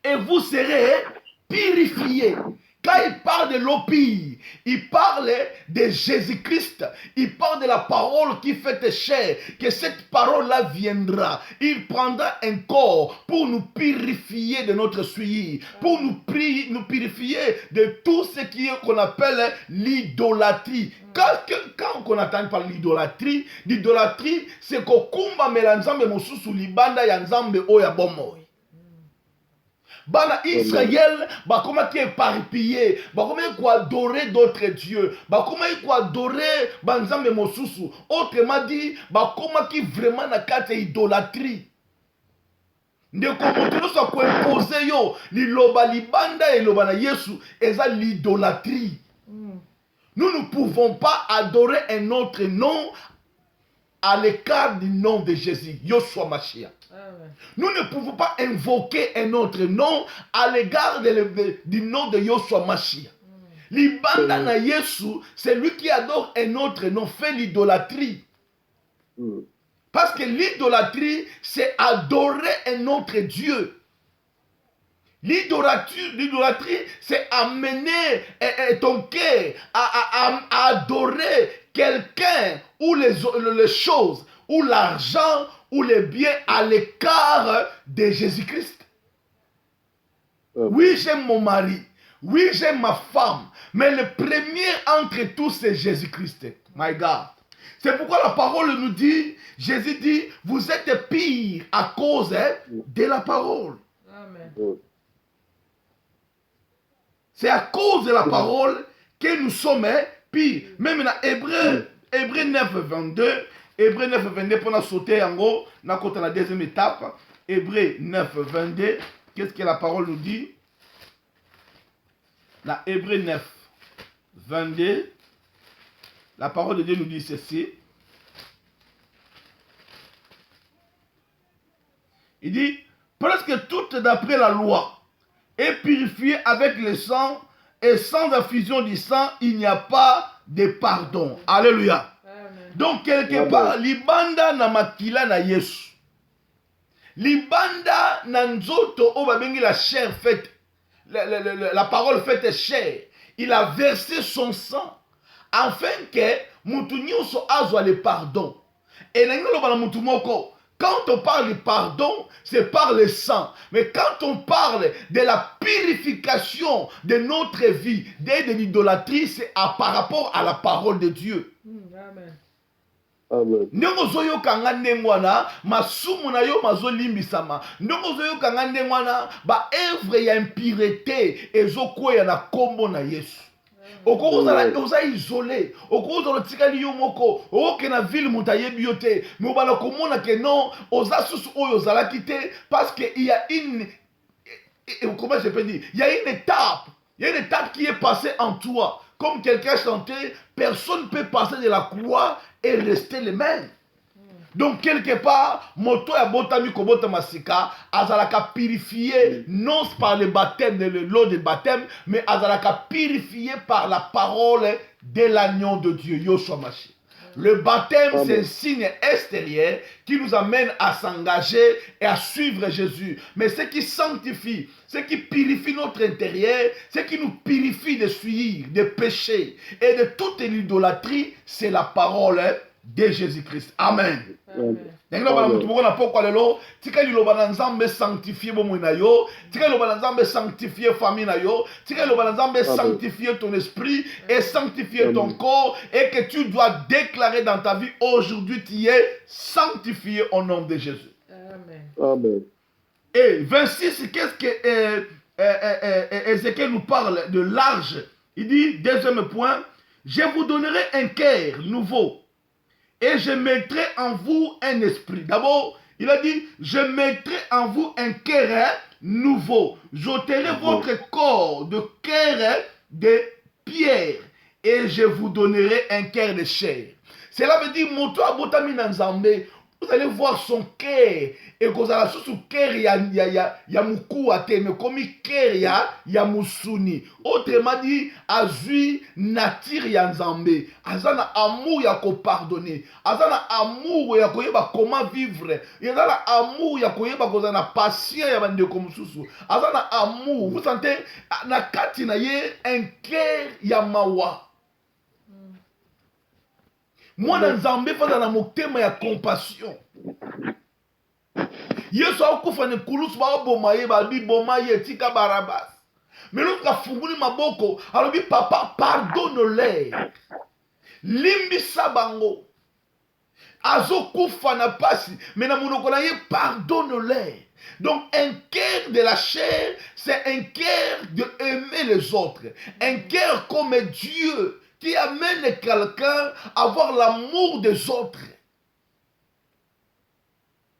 Et vous serez purifiés. Quand il parle de l'eau pire, il parle de Jésus-Christ. Il parle de la parole qui fait chair. Que cette parole-là viendra. Il prendra un corps pour nous purifier de notre souillure. Pour nous purifier de tout ce qu'on appelle l'idolâtrie. Quand on entend par l'idolâtrie, c'est qu'on melanzambe mosusu libanda ya nzambe oya bomo. Bana Israël, comment qui est éparpillé, comment il adorer d'autres dieux, comment il adorer banzambe mosusu. Autrement dit, comment qui vraiment na kate idolâtrie. Ne comment soit ko imposer yo, liloba libanda et loba na Yesu, eza l'idolâtrie. Nous ne pouvons pas adorer un autre nom à l'écart du nom de Jésus, Yoshua Mashiach. Nous ne pouvons pas invoquer un autre nom à l'égard du nom de Yoshua Mashiach. Libanda na Yesu, c'est lui qui adore un autre nom, fait l'idolâtrie. Parce que l'idolâtrie, c'est adorer un autre Dieu. L'idolâtrie, c'est amener ton cœur à adorer quelqu'un ou les choses, ou l'argent, ou les biens à l'écart de Jésus-Christ. Oui, j'aime mon mari. Oui, j'aime ma femme. Mais le premier entre tous, c'est Jésus-Christ. My God. C'est pourquoi la parole nous dit, Jésus dit, vous êtes pire à cause de la parole. Amen. C'est à cause de la parole que nous sommes pires. Même dans Hébreu 9, 22, Hébreu 9, 22, pour nous sauter en haut, dans la deuxième étape, Hébreu 9, 22, qu'est-ce que la parole nous dit? Dans Hébreu 9, 22, la parole de Dieu nous dit ceci. Il dit, presque toutes d'après la loi, est purifié avec le sang, et sans infusion du sang, il n'y a pas de pardon. Alléluia. Amen. Donc, quelque part, libanda na makila na Yesu. Libanda na nzoto, o babengi la chair faite, la parole faite chair. Il a versé son sang, afin que mutu nyonso azwa le pardon. Et nangolo bana mutu moko. Quand on parle du pardon, c'est par le sang. Mais quand on parle de la purification de notre vie, de l'idolâtrie, c'est par rapport à la parole de Dieu. Amen. Amen. Ndongo zoyo kanga ndengwana, masumu na yo mazo limbisama. Ndongo zoyo kanga ndengwana, ba evre ya impureté, ezo koya na kombo na Yesu. Oza isolé, oza tikali yo moko, oke na ville mutayebi yo te, mais obala komona ke non, oza susu oyo zala kite, parce que il y a comment je peux dire, il y a une étape qui est passée en toi. Comme quelqu'un chantait, personne ne peut passer de la croix et rester le même. Donc quelque part, moto ya botami kobota masika, azalaka purifié non par le baptême, l'eau de baptême, mais azalaka purifié par la parole de l'agneau de Dieu, Yoshua Mashiach. Le baptême, c'est un signe extérieur qui nous amène à s'engager et à suivre Jésus. Mais ce qui sanctifie, ce qui purifie notre intérieur, ce qui nous purifie de souillures, de péchés et de toute l'idolâtrie, c'est la parole de Jésus-Christ. Amen. Amen. Tika liloba na nzambe sanctifier bomo na yo, tika liloba na nzambe sanctifier famille na yo, tika liloba na nzambe sanctifier ton esprit et sanctifier ton corps, et que tu dois déclarer dans ta vie aujourd'hui tu es sanctifié au nom de Jésus. Amen. Amen. Et 26, qu'est-ce que Ézéchiel nous parle de large? Il dit, deuxième point, je vous donnerai un cœur nouveau et je mettrai en vous un esprit. D'abord, il a dit, je mettrai en vous un cœur nouveau. J'ôterai votre corps de cœur de pierre et je vous donnerai un cœur de chair. Cela veut dire, moto abotami na nzambe, vous allez voir son cœur et que ça sous cœur ya mukua te mais comme cœur ya musuni. Autrement dit, azui nature ya nzambe, azana amour ya ko pardonner, azana amour ya koyeba comment vivre, azana amour ya koyeba kozana patient ya bande comme susu, azana amour. Vous sentez na kati na ye un cœur ya mawa. Mwana nzambe fanda na motema ya compassion. Yesu akufa ne kulusu ba boma ye ba bi boma ye tika Barabas. Mais lorsqu'il a funguli maboko, alors dit papa pardonne-les. Limbisa bango. Azo kufa na pasi, mais na monoko na ye pardonne-les. Donc un cœur de la chair, c'est un cœur de aimer les autres. Un cœur comme Dieu qui amène quelqu'un à avoir l'amour des autres.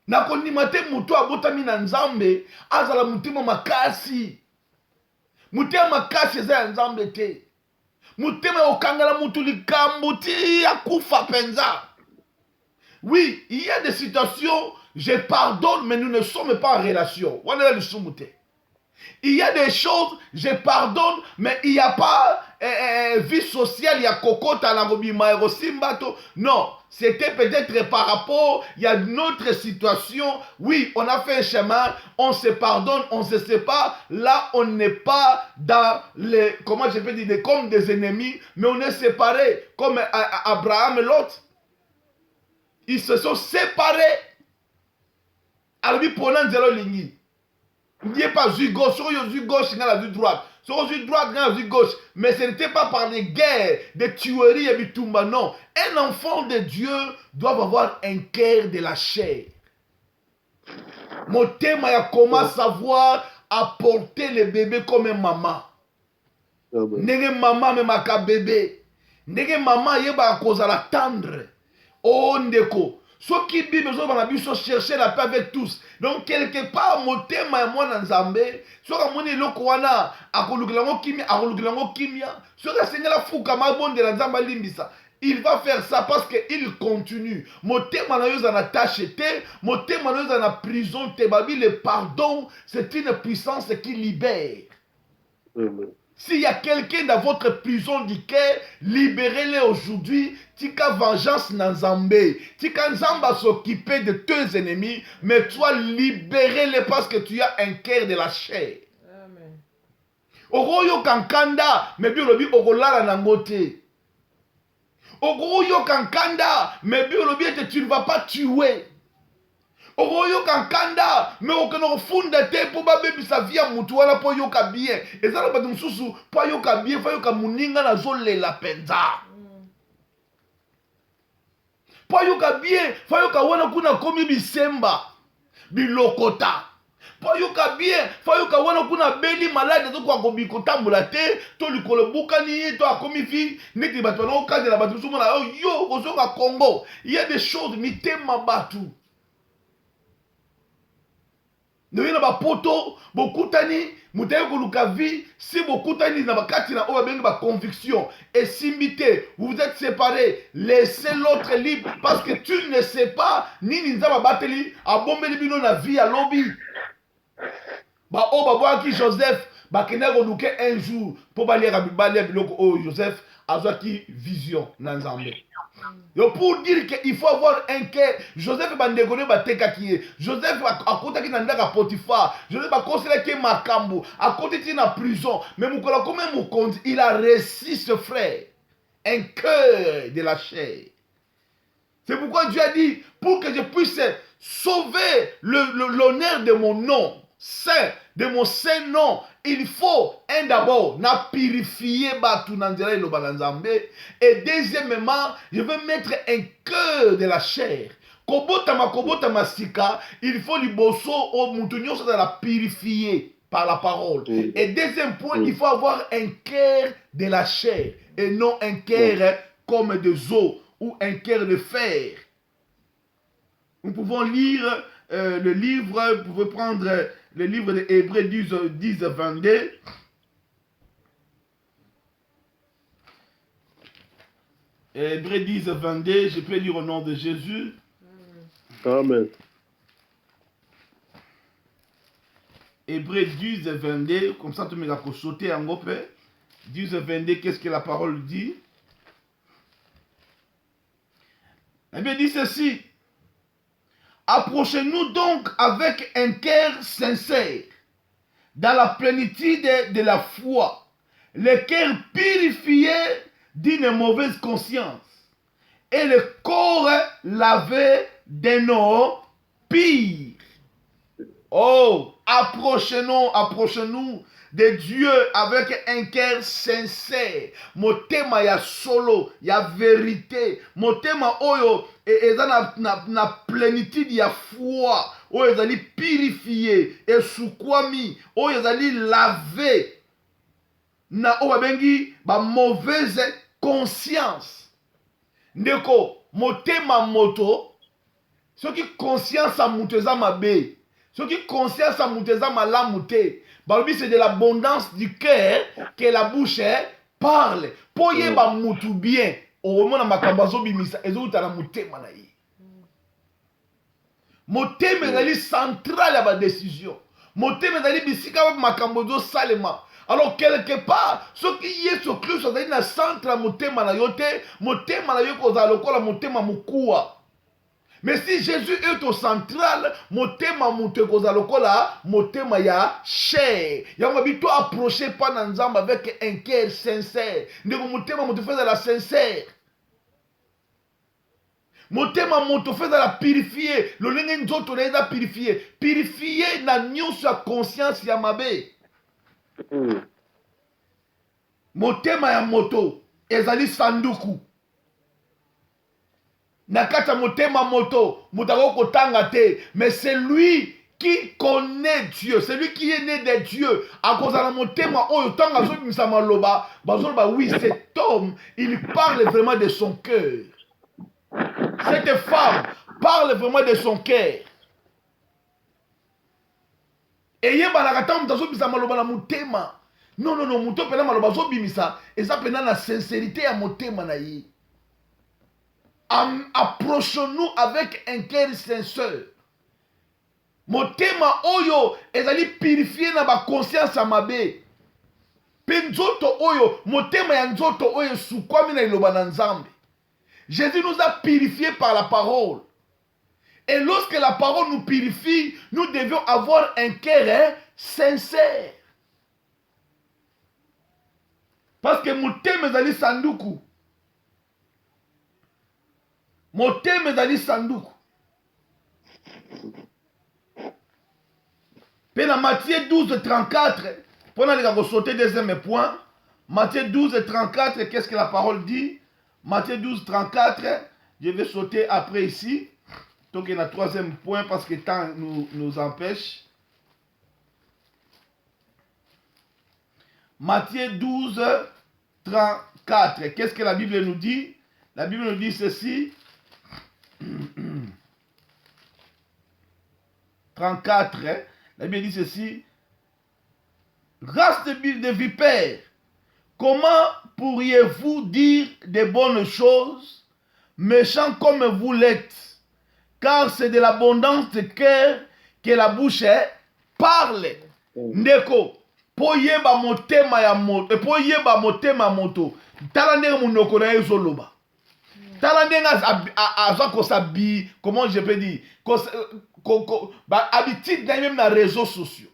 Nakondimate mutu abotami na nzambe azala mutima makasi. Mutima makasi eza ya nzambe te. Mutima okangala mutu likambo ti akufa penza. Oui, il y a des situations, je pardonne, mais nous ne sommes pas en relation. Il y a des choses, je pardonne, mais il n'y a pas vie sociale, il y a kokota na robima erosimbato. Non, c'était peut-être par rapport, il y a une autre situation. Oui, on a fait un chemin, on se pardonne, on se sépare. Là, on n'est pas dans les, comment je peux dire, comme des ennemis, mais on est séparés, comme Abraham et Lot. Ils se sont séparés. Alors, prenant Nzelo Lingi. Il n'y a pas vu gauche, sur la vue gauche, il y a la vue droite. Sur la vue droite, il y a la vue gauche. Mais ce n'était pas par des guerres, des tueries et du Tumba, non. Un enfant de Dieu doit avoir un cœur de la chair. Mon thème est comment savoir apporter le bébé comme un maman. Nege maman me maka bébé. Nege maman yeba à cause à la tendre. Oh ndeko. Ceux qui vivent besoin de chercher la paix avec tous. Donc quelque part mon thème est moi dans Zambé. Ceux qui ont le Kouana, akolukilango kimia, akolukilango kimia. Ceux qui ont signé la fouka mabonde de la Zamba limbisa. Il va faire ça parce qu'il continue. Mon thème est en attache, mon thème est en prison. Le pardon, c'est une puissance qui libère. S'il y a quelqu'un dans votre prison du cœur, libérez-le aujourd'hui. Tika vengeance dans Zambé. Tika Nzamba s'occuper de tes ennemis, mais toi libérez-le parce que tu as un cœur de la chair. Amen. Oroyo kankanda, mais bien le okolala nangote. Oroyo kankanda, mais bien le tu ne vas pas tuer. Oroyo kankanda, mais okano funda te po ba bebi sa via mutu wana po yoka bien. Ezala ba mususu po yoka bien, fa yoka muninga na zole la penza. Po yoka bien, fa yoka wana kuna komi bisemba, bilokota. Po yoka bien, fa yoka wana kuna beli malade to kwa kobikota mbulate, to likolo bukani to akomi fi, neti bato na okade la bato sumo na yo ozoka Congo. Il y a des choses mitema batu. Nous avons poto, beaucoup tani, mutaye koluka vie, si beaucoup tani na bakati na oba bengi ba conviction et simité, vous vous êtes séparés, laissez l'autre libre parce que tu ne sais pas ni nzaba bateli a bombeli bino na vie à lobby. Ba oba boa ki Joseph ba kena koluke un jour pour balia biloko oh Joseph azaki vision na Nzambe. Pour dire qu'il faut avoir un cœur. Joseph bandegone bateka kiye. Joseph a côté qui n'andaka Potiphar. Joseph a conseillé que Makambo. A côté qui na prison. Mais Moukola comme Moukonde, il a réussi ce frère. Un cœur de la chair. C'est pourquoi Dieu a dit, pour que je puisse sauver l'honneur de mon nom, saint, de mon saint nom, il faut, d'abord, na purifier Batu Nanzela et Lobalanzambe. Et deuxièmement, je veux mettre un cœur de la chair. Kobota sika, il faut du bosso au moutonio, ça la purifier par la parole. Et deuxième point, il faut avoir un cœur de la chair et non un cœur comme des os ou un cœur de fer. Nous pouvons lire le livre, vous pouvez prendre le livre de Hébreux 10, 22. Hébreux 10, 22, je peux lire au nom de Jésus. Amen. Hébreux 10, 22, comme ça tu me l'as sauté en groupe. 10, 22, qu'est-ce que la parole dit? Eh bien, dit ceci. Approchez-nous donc avec un cœur sincère, dans la plénitude de la foi, le cœur purifié d'une mauvaise conscience, et le corps lavé d'un eau pire. Oh, approchons-nous de Dieu avec un cœur sincère. Motema ya solo, ya vérité. Motema oyo eza na plénitude ya foi. Oyo ezali purifié, esukwami, oyo ezali lavé. Na oyo bengi ba mauvaise conscience. Ndeko, motema moto, soki conscience a muteza mabe. Soki conscience a muteza malamu te. C'est de l'abondance du cœur que la bouche parle. Pour y ba mutu bien. Au moment où makambazo bimisa, ezo utala mutema na ye. Motema ezali central à ma décision. Motema ezali bisika makambozo salema. Alors quelque part, ce qui est sur Christ, c'est dans centre motema na yote, motema na yoko za lokola motema mukua. Mais si Jésus est au central, motema mutekoza lokola, motema ya chair. Yango bito approcher pas nanzamba avec un cœur sincère. Ndeko motema mutefeza la sincère. Motema mutefeza la purifier. Le lenge nzoto na eza purifier. Purifier na nyonso ya conscience ya mabe. Motema ya moto ezali sanduku. Nakata motema moto, mutako kotanga te, mais c'est lui qui connaît Dieu, c'est lui qui est né de Dieu. À cause de la motema, oh, tanga zo misama loba, bazoloba oui, cet homme, il parle vraiment de son cœur. Cette femme parle vraiment de son cœur. Et yeba nakata mutazo misama loba na motema. Non, muto pena maloba zo bimisa, eza pena na sincérité ya motema na ye. Approchons-nous avec un cœur sincère. Motema oyo ezali purifié na ba conscience ya mabe. Pe nzoto oyo, motema ya nzoto oyo sukwami na iloba na nzambe. Jésus nous a purifiés par la parole. Et lorsque la parole nous purifie, nous devions avoir un cœur sincère. Parce que motema ezali sanduku. Motema ezali sanduku. Puis dans Matthieu 12, 34, pour aller sauter deuxième point, Matthieu 12, 34, qu'est-ce que la parole dit? Matthieu 12, 34, je vais sauter après ici. Donc il y a un troisième point parce que le temps nous empêche. Matthieu 12, 34, qu'est-ce que la Bible nous dit? La Bible nous dit ceci. 34, la Bible dit ceci. Race de vipères, comment pourriez-vous dire de bonnes choses, méchants comme vous l'êtes? Car c'est de l'abondance de cœur que la bouche parle. Ndeko, po yeba motema ya moto, po yeba motema moto, tala ndenge munoko na ezoloba. Tala ndenge aza kosabi, comment je peux dire, habitude même dans les réseaux sociaux,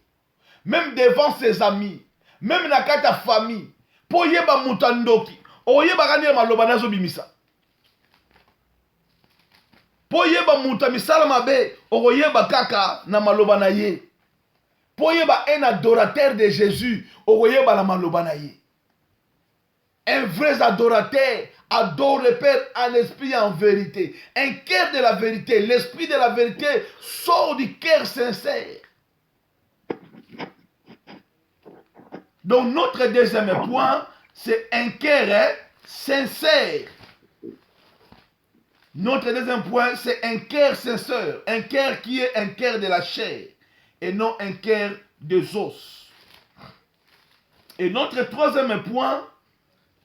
même devant ses amis, même dans ta famille, pour yeba mutandoki, oyeba kani maloba nazo bimisa. Po yeba muta misala mabe, okoyeba kaka na maloba na ye. Po yeba un adorateur de Jésus, okoyeba na maloba na ye. Un vrai adorateur adore le Père en esprit et en vérité. Un cœur de la vérité, l'esprit de la vérité sort du cœur sincère. Donc notre deuxième point, c'est un cœur sincère. Notre deuxième point, c'est un cœur sincère. Un cœur qui est un cœur de la chair et non un cœur des os. Et notre troisième point,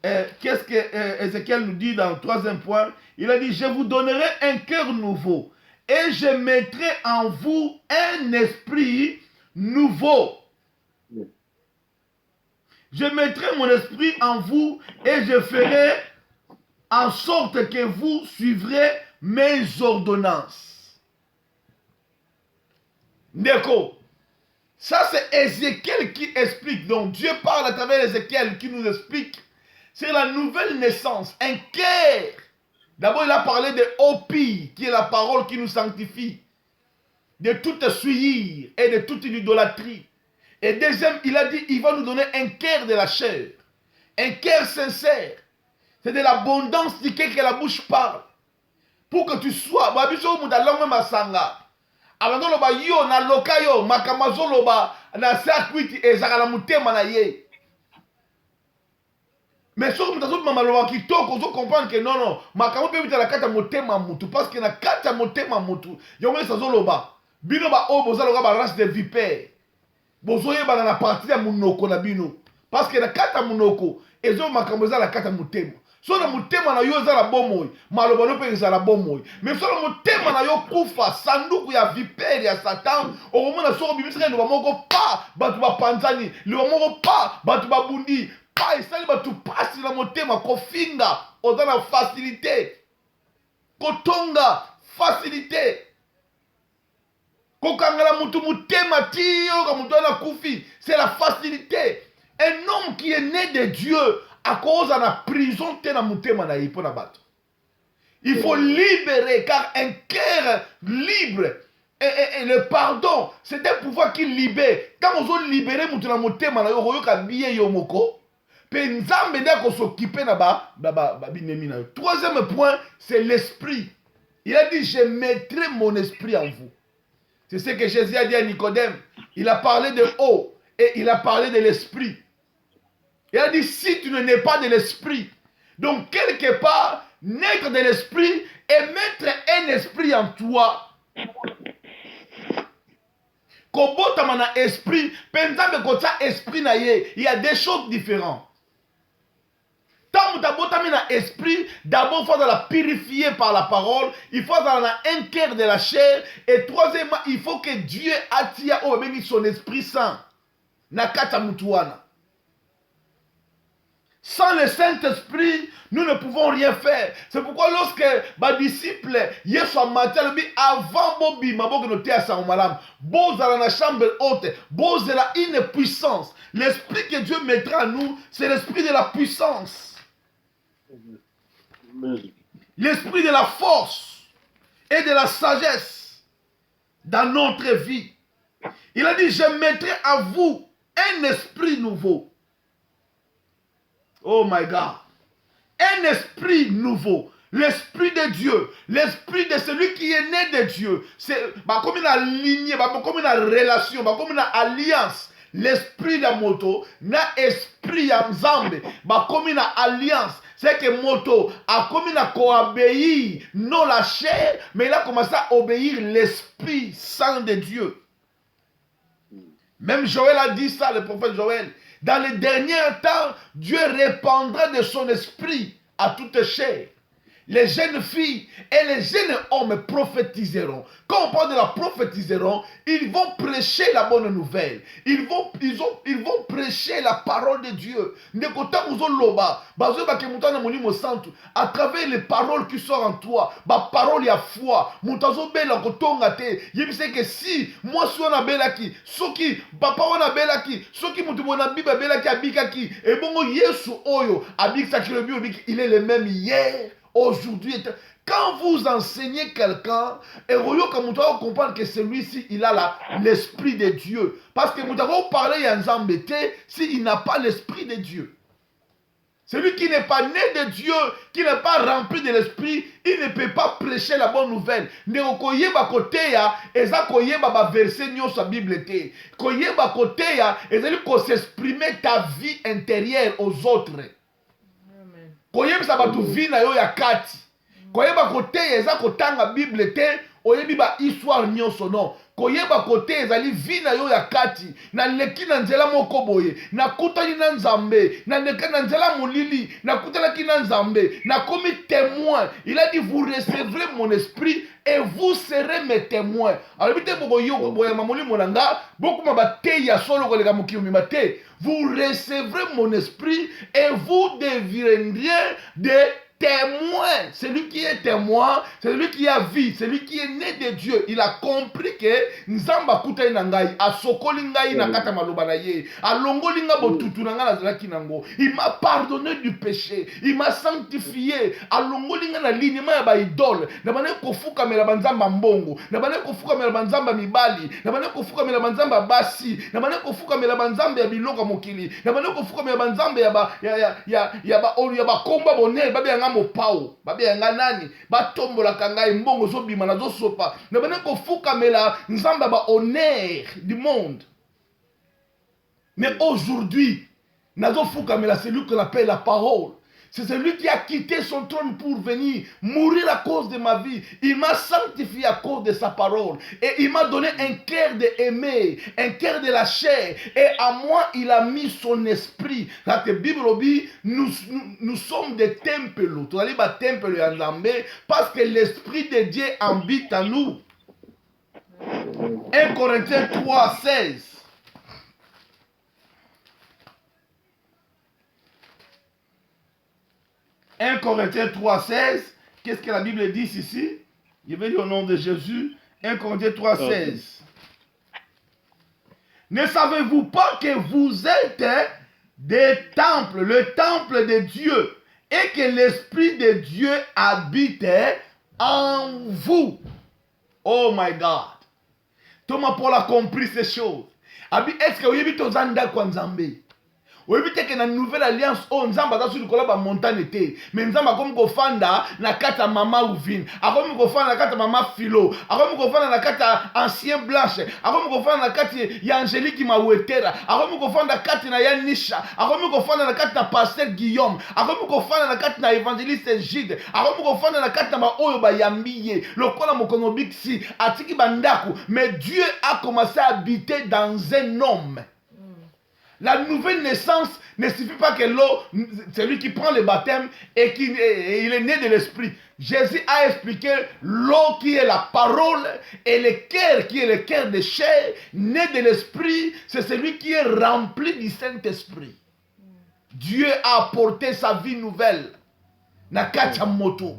qu'est-ce que Ézéchiel nous dit dans le troisième point? Il a dit, je vous donnerai un cœur nouveau et je mettrai en vous un esprit nouveau. Je mettrai mon esprit en vous et je ferai en sorte que vous suivrez mes ordonnances. D'accord. Ça c'est Ézéchiel qui explique. Donc Dieu parle à travers Ézéchiel qui nous explique. C'est la nouvelle naissance, un cœur. D'abord il a parlé de Opi, qui est la parole qui nous sanctifie. De toute souillure et de toute idolâtrie. Et deuxième, il a dit, il va nous donner un cœur de la chair. Un cœur sincère. C'est de l'abondance du cœur que la bouche parle. Pour que tu sois. Mais si vous comprendre que non, non, parce que na kata motema mutu, yongé sazoloba, bino ba o bozaloga ba race de vipère. Bozoye ba na partie ya munoko na bino. Parce que na kata munoko, ezo makambo za la kata motema. So na motema na yo za la bomoy, maloba no pe za la bomoy. Mais so na motema na yo kufa, sanduku ya vipère ya Satan, o mona so bimisre no ba moko pa, batu ba panzani, le moko pa, batu ba bundi. Et ça, tu passes la motema, kofinga, on donne la facilité. Kotonga, facilité. Kokangala mutu mutema tiyo, kamutona kufi, c'est la facilité. Un homme qui est né de Dieu, à cause de la prison, tena mutema na yipona bato. Il faut libérer, car un cœur libre, et le pardon, c'est un pouvoir qui libère. Quand on veut libérer mutuna mutema na yo, yoka biye yomoko. Troisième point, c'est l'esprit. Il a dit, je mettrai mon esprit en vous. C'est ce que Jésus a dit à Nicodème. Il a parlé de eau et il a parlé de l'esprit. Il a dit, si tu ne n'es pas de l'esprit, donc quelque part, naître de l'esprit et mettre un esprit en toi. Kobotamana esprit, pensant que esprit na ye, il y a des choses différentes. Tant que tu as esprit, d'abord il faut la purifier par la parole, il faut avoir un cœur de la chair, et troisièmement, il faut que Dieu attire au même son Esprit Saint. Nakata mutuana. Sans le Saint-Esprit, nous ne pouvons rien faire. C'est pourquoi lorsque les disciples, Yeshua Matthieu, avant Bobi, Mabok noté à Saint-Malam, Bozala la chambre haute, Bozala une puissance. L'esprit que Dieu mettra en nous, c'est l'esprit de la puissance. L'esprit de la force et de la sagesse dans notre vie. Il a dit, je mettrai à vous un esprit nouveau. Oh my God. Un esprit nouveau. L'esprit de Dieu. L'esprit de celui qui est né de Dieu. C'est comme une lignée, comme une relation, comme une alliance. L'esprit de moto, na esprit ya Nzambe, comme une alliance. C'est que moto a comme une coobéir, non la chair, mais il a commencé à obéir l'Esprit Saint de Dieu. Même Joël a dit ça, le prophète Joël. Dans les derniers temps, Dieu répandra de son esprit à toute chair. Les jeunes filles et les jeunes hommes prophétiseront. Quand on parle de la prophétiseront, ils vont prêcher la bonne nouvelle. Ils vont prêcher la parole de Dieu. À travers les paroles qui sortent en toi, la parole y a foi. Que si moi je suis en belaki, ceux qui papa on a belaki, ceux qui mutu bona biba belaki abikaki, et bon Yesu oyo abikaki le bio, il est le même hier. Aujourd'hui, Quand vous enseignez quelqu'un, et vous comprendre que celui-ci, il a l'esprit de Dieu. Parce que vous avez parlé à Nzambete s'il n'a pas l'esprit de Dieu. Celui qui n'est pas né de Dieu, qui n'est pas rempli de l'esprit, il ne peut pas prêcher la bonne nouvelle. Ne koyeba côté ya, eza koyeba ba verset nyo sa Bible te. Koyeba côté ya, eza ko s'exprimer ta vie intérieure aux autres. Amen. Koyeba sa batu vie na yo ya kati. Koyeba côté ya eza kotanga Bible te, oyebi ba histoire nyonso non. Koyeba kote ezali vi na yo ya kati na leki na nzela moko boye na kutani na nzambe na leka na nzela molili na kutanaki na nzambe na komi témoin. Il a dit vous recevrez mon esprit et vous serez mes témoins. Alors bite boko yo boye mamoli monanga beaucoup mabate ya solo koleka mokimi mate. Vous recevrez mon esprit et vous deviendrez des témoin. Celui qui est témoin, c'est celui qui a vie, celui qui est né de Dieu. Il a compris que Nzamba kuta inangai, asokoli ngai na kata maloba na ye, alongoli nga botutu na nga na zalaki nango. Il m'a pardonné du péché, il m'a sanctifié, alongoli nga na linima ya ba idole. Na bana kofuka mela banzamba mbongo, na bana kofuka mela banzamba mibali, na bana kofuka mela banzamba basi, na bana kofuka mela banzamba ya biloko mokili, na bana kofuka mela banzamba ya ba komba bonel babe yanga mopao babe yanga nani batombola kanga mbongo zo bima na zo sopa na bana kofuka mela nzamba ba honneur du monde. Mais aujourd'hui nazo fuka mela celui qu'on appelle la parole. C'est celui qui a quitté son trône pour venir mourir à cause de ma vie. Il m'a sanctifié à cause de sa parole. Et il m'a donné un cœur d'aimer, un cœur de la chair. Et à moi, il a mis son esprit. La Bible dit, nous sommes des temples. Tu as dit, temple en Zambé, parce que l'esprit de Dieu habite en nous. 1 Corinthiens 3, 16. 1 Corinthiens 3, 16. Qu'est-ce que la Bible dit ici? Je vais dire au nom de Jésus. 1 Corinthiens 3, 16. Ne savez-vous pas que vous êtes des temples, le temple de Dieu, et que l'Esprit de Dieu habite en vous? Oh my God. Thomas Paul a compris ces choses. Est-ce que vous avez vu tous les oyebi teke na nouvelle alliance o nzamba za sulu kola ba montagne te mais nzamba comme ko fanda na kata mama Ouvine akomi ko fanda na kata mama Philo akomi ko fanda na kata ancien Blanche akomi ko fanda na kata ya Angélique Mawetera akomi ko fanda kata na Yanisha akomi ko fanda na kata na pasteur Guillaume akomi ko fanda na kata na évangéliste Gide akomi ko fanda na kata na ba oyo ba yambiye lokola mokono biksi atiki bandaku mais Dieu a commencé à habiter dans un homme. La nouvelle naissance ne suffit pas que l'eau, c'est lui qui prend le baptême et il est né de l'esprit. Jésus a expliqué l'eau qui est la parole et le cœur qui est le cœur de chair, né de l'esprit, c'est celui qui est rempli du Saint-Esprit. Dieu a apporté sa vie nouvelle. Na kacha moto.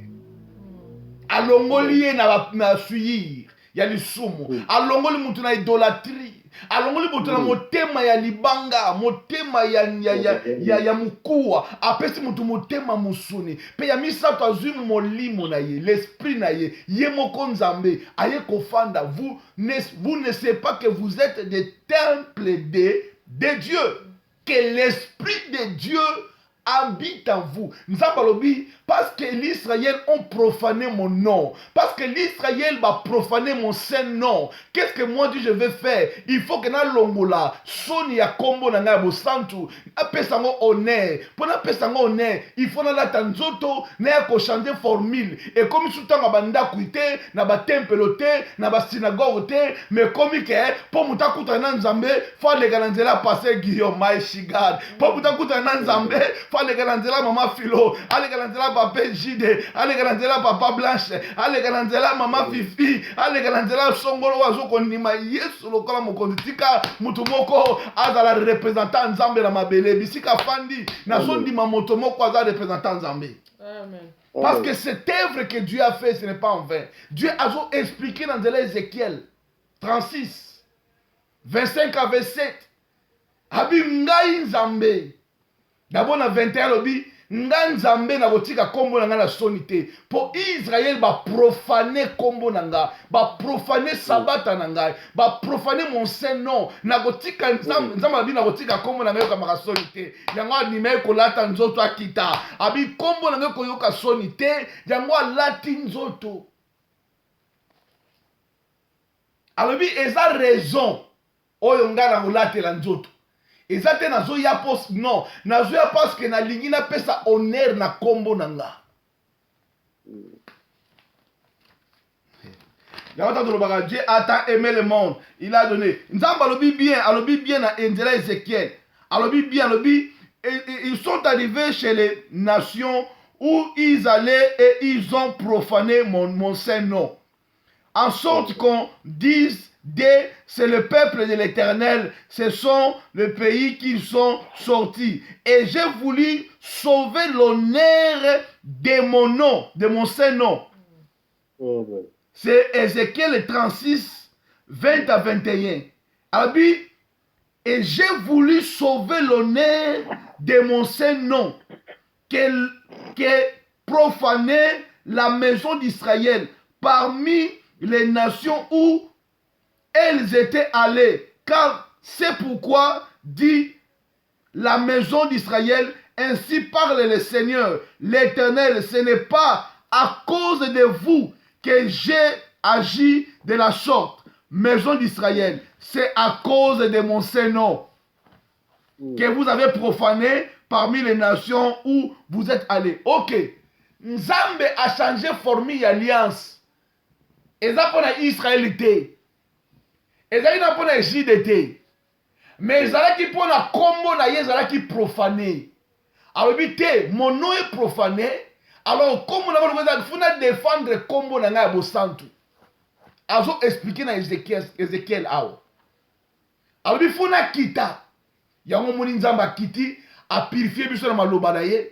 Alongoli na suyir. Ya lisumu. Alongoli mutu na idolatrie. Alongoli mutu na motema ya libanga, motema ya mukua, apesi mutu motema musuni. Pe ya misato azui molimo na ye, l'esprit na ye, ye moko nzambe, aye kofanda. Vous ne savez pas que vous êtes des temples de Dieu. Que l'esprit de Dieu habite en vous. Nzambalobi, parce que l'Israël ont profané mon nom, parce que l'Israël va profaner mon saint nom, qu'est-ce que moi je vais faire? Il faut que na longola soni ya kombo na nga bo santu apesango honneur. Pour na pesango honneur, il faut na la tanzoto na ko changer formule et comme soutanga banda kuité na ba temple te na ba synagogue te mais comme que pour mutakuta na nzambe faut le galanzela passer Guillaume Maïchigad pour mutakuta na nzambe faut le galanzela mama Philo ale galanzela papa Jide ale galanzela papa Blanche ale galanzela mama Fifi ale galanzela songolo wazo konima Yesu lokola mokonzi tika mutu moko azala représentant nzambe na mabele bisika fandi na sondi mamoto moko azala représentant nzambe. Amen. Parce que cette œuvre que Dieu a fait, ce n'est pas en vain. Dieu a expliqué dans Ézéchiel 36, 25 à 27. Abi ngai nzambe. D'abord dans 21 lobi nga nzambe na kotika kombo na nga na soni te po Israël ba profane kombo na nga ba profane sabata na ngai ba profane mon saint nom na kotika nzambe abi na kotika kombo na nga yoka maka soni te yango anime kolata nzoto akita abi kombo na nga koyoka soni te yango alati nzoto alobi eza raison oyo nga na kolatela nzoto eza te nazoya pos non nazoya parce que nalingi napesa honneur na kombo na nga yango ta tolobaka Dieu a tant aimé le monde il a donné nzambe alobi bien na nzela Ézéchiel alobi bien alobi ils sont arrivés chez les nations où ils allaient et ils ont profané mon saint nom en sorte qu'on dise c'est le peuple de l'Éternel, ce sont le pays qu'ils sont sortis. Et j'ai voulu sauver l'honneur de mon nom, de mon saint nom. C'est Ézéchiel 36, 20 à 21. Abi, et j'ai voulu sauver l'honneur de mon saint nom, que profanait la maison d'Israël parmi les nations où elles étaient allées, car c'est pourquoi dit la maison d'Israël, ainsi parle le Seigneur, l'Éternel, ce n'est pas à cause de vous que j'ai agi de la sorte, maison d'Israël, c'est à cause de mon saint nom que vous avez profané parmi les nations où vous êtes allés. Ok, Nzambe a changé formule alliance. Et ça pour Israël était. ezali na mpona ejide te mais ezalaki mpona kombo na ye ezalaki profane alobi te mon nom est profané alors kombo na ngo ezalaki funa défendre kombo na ngai ya bosantu azo expliquer na Ézéchiel awa alobi funa kita yango moni nzambe akiti apurifie biso na maloba na ye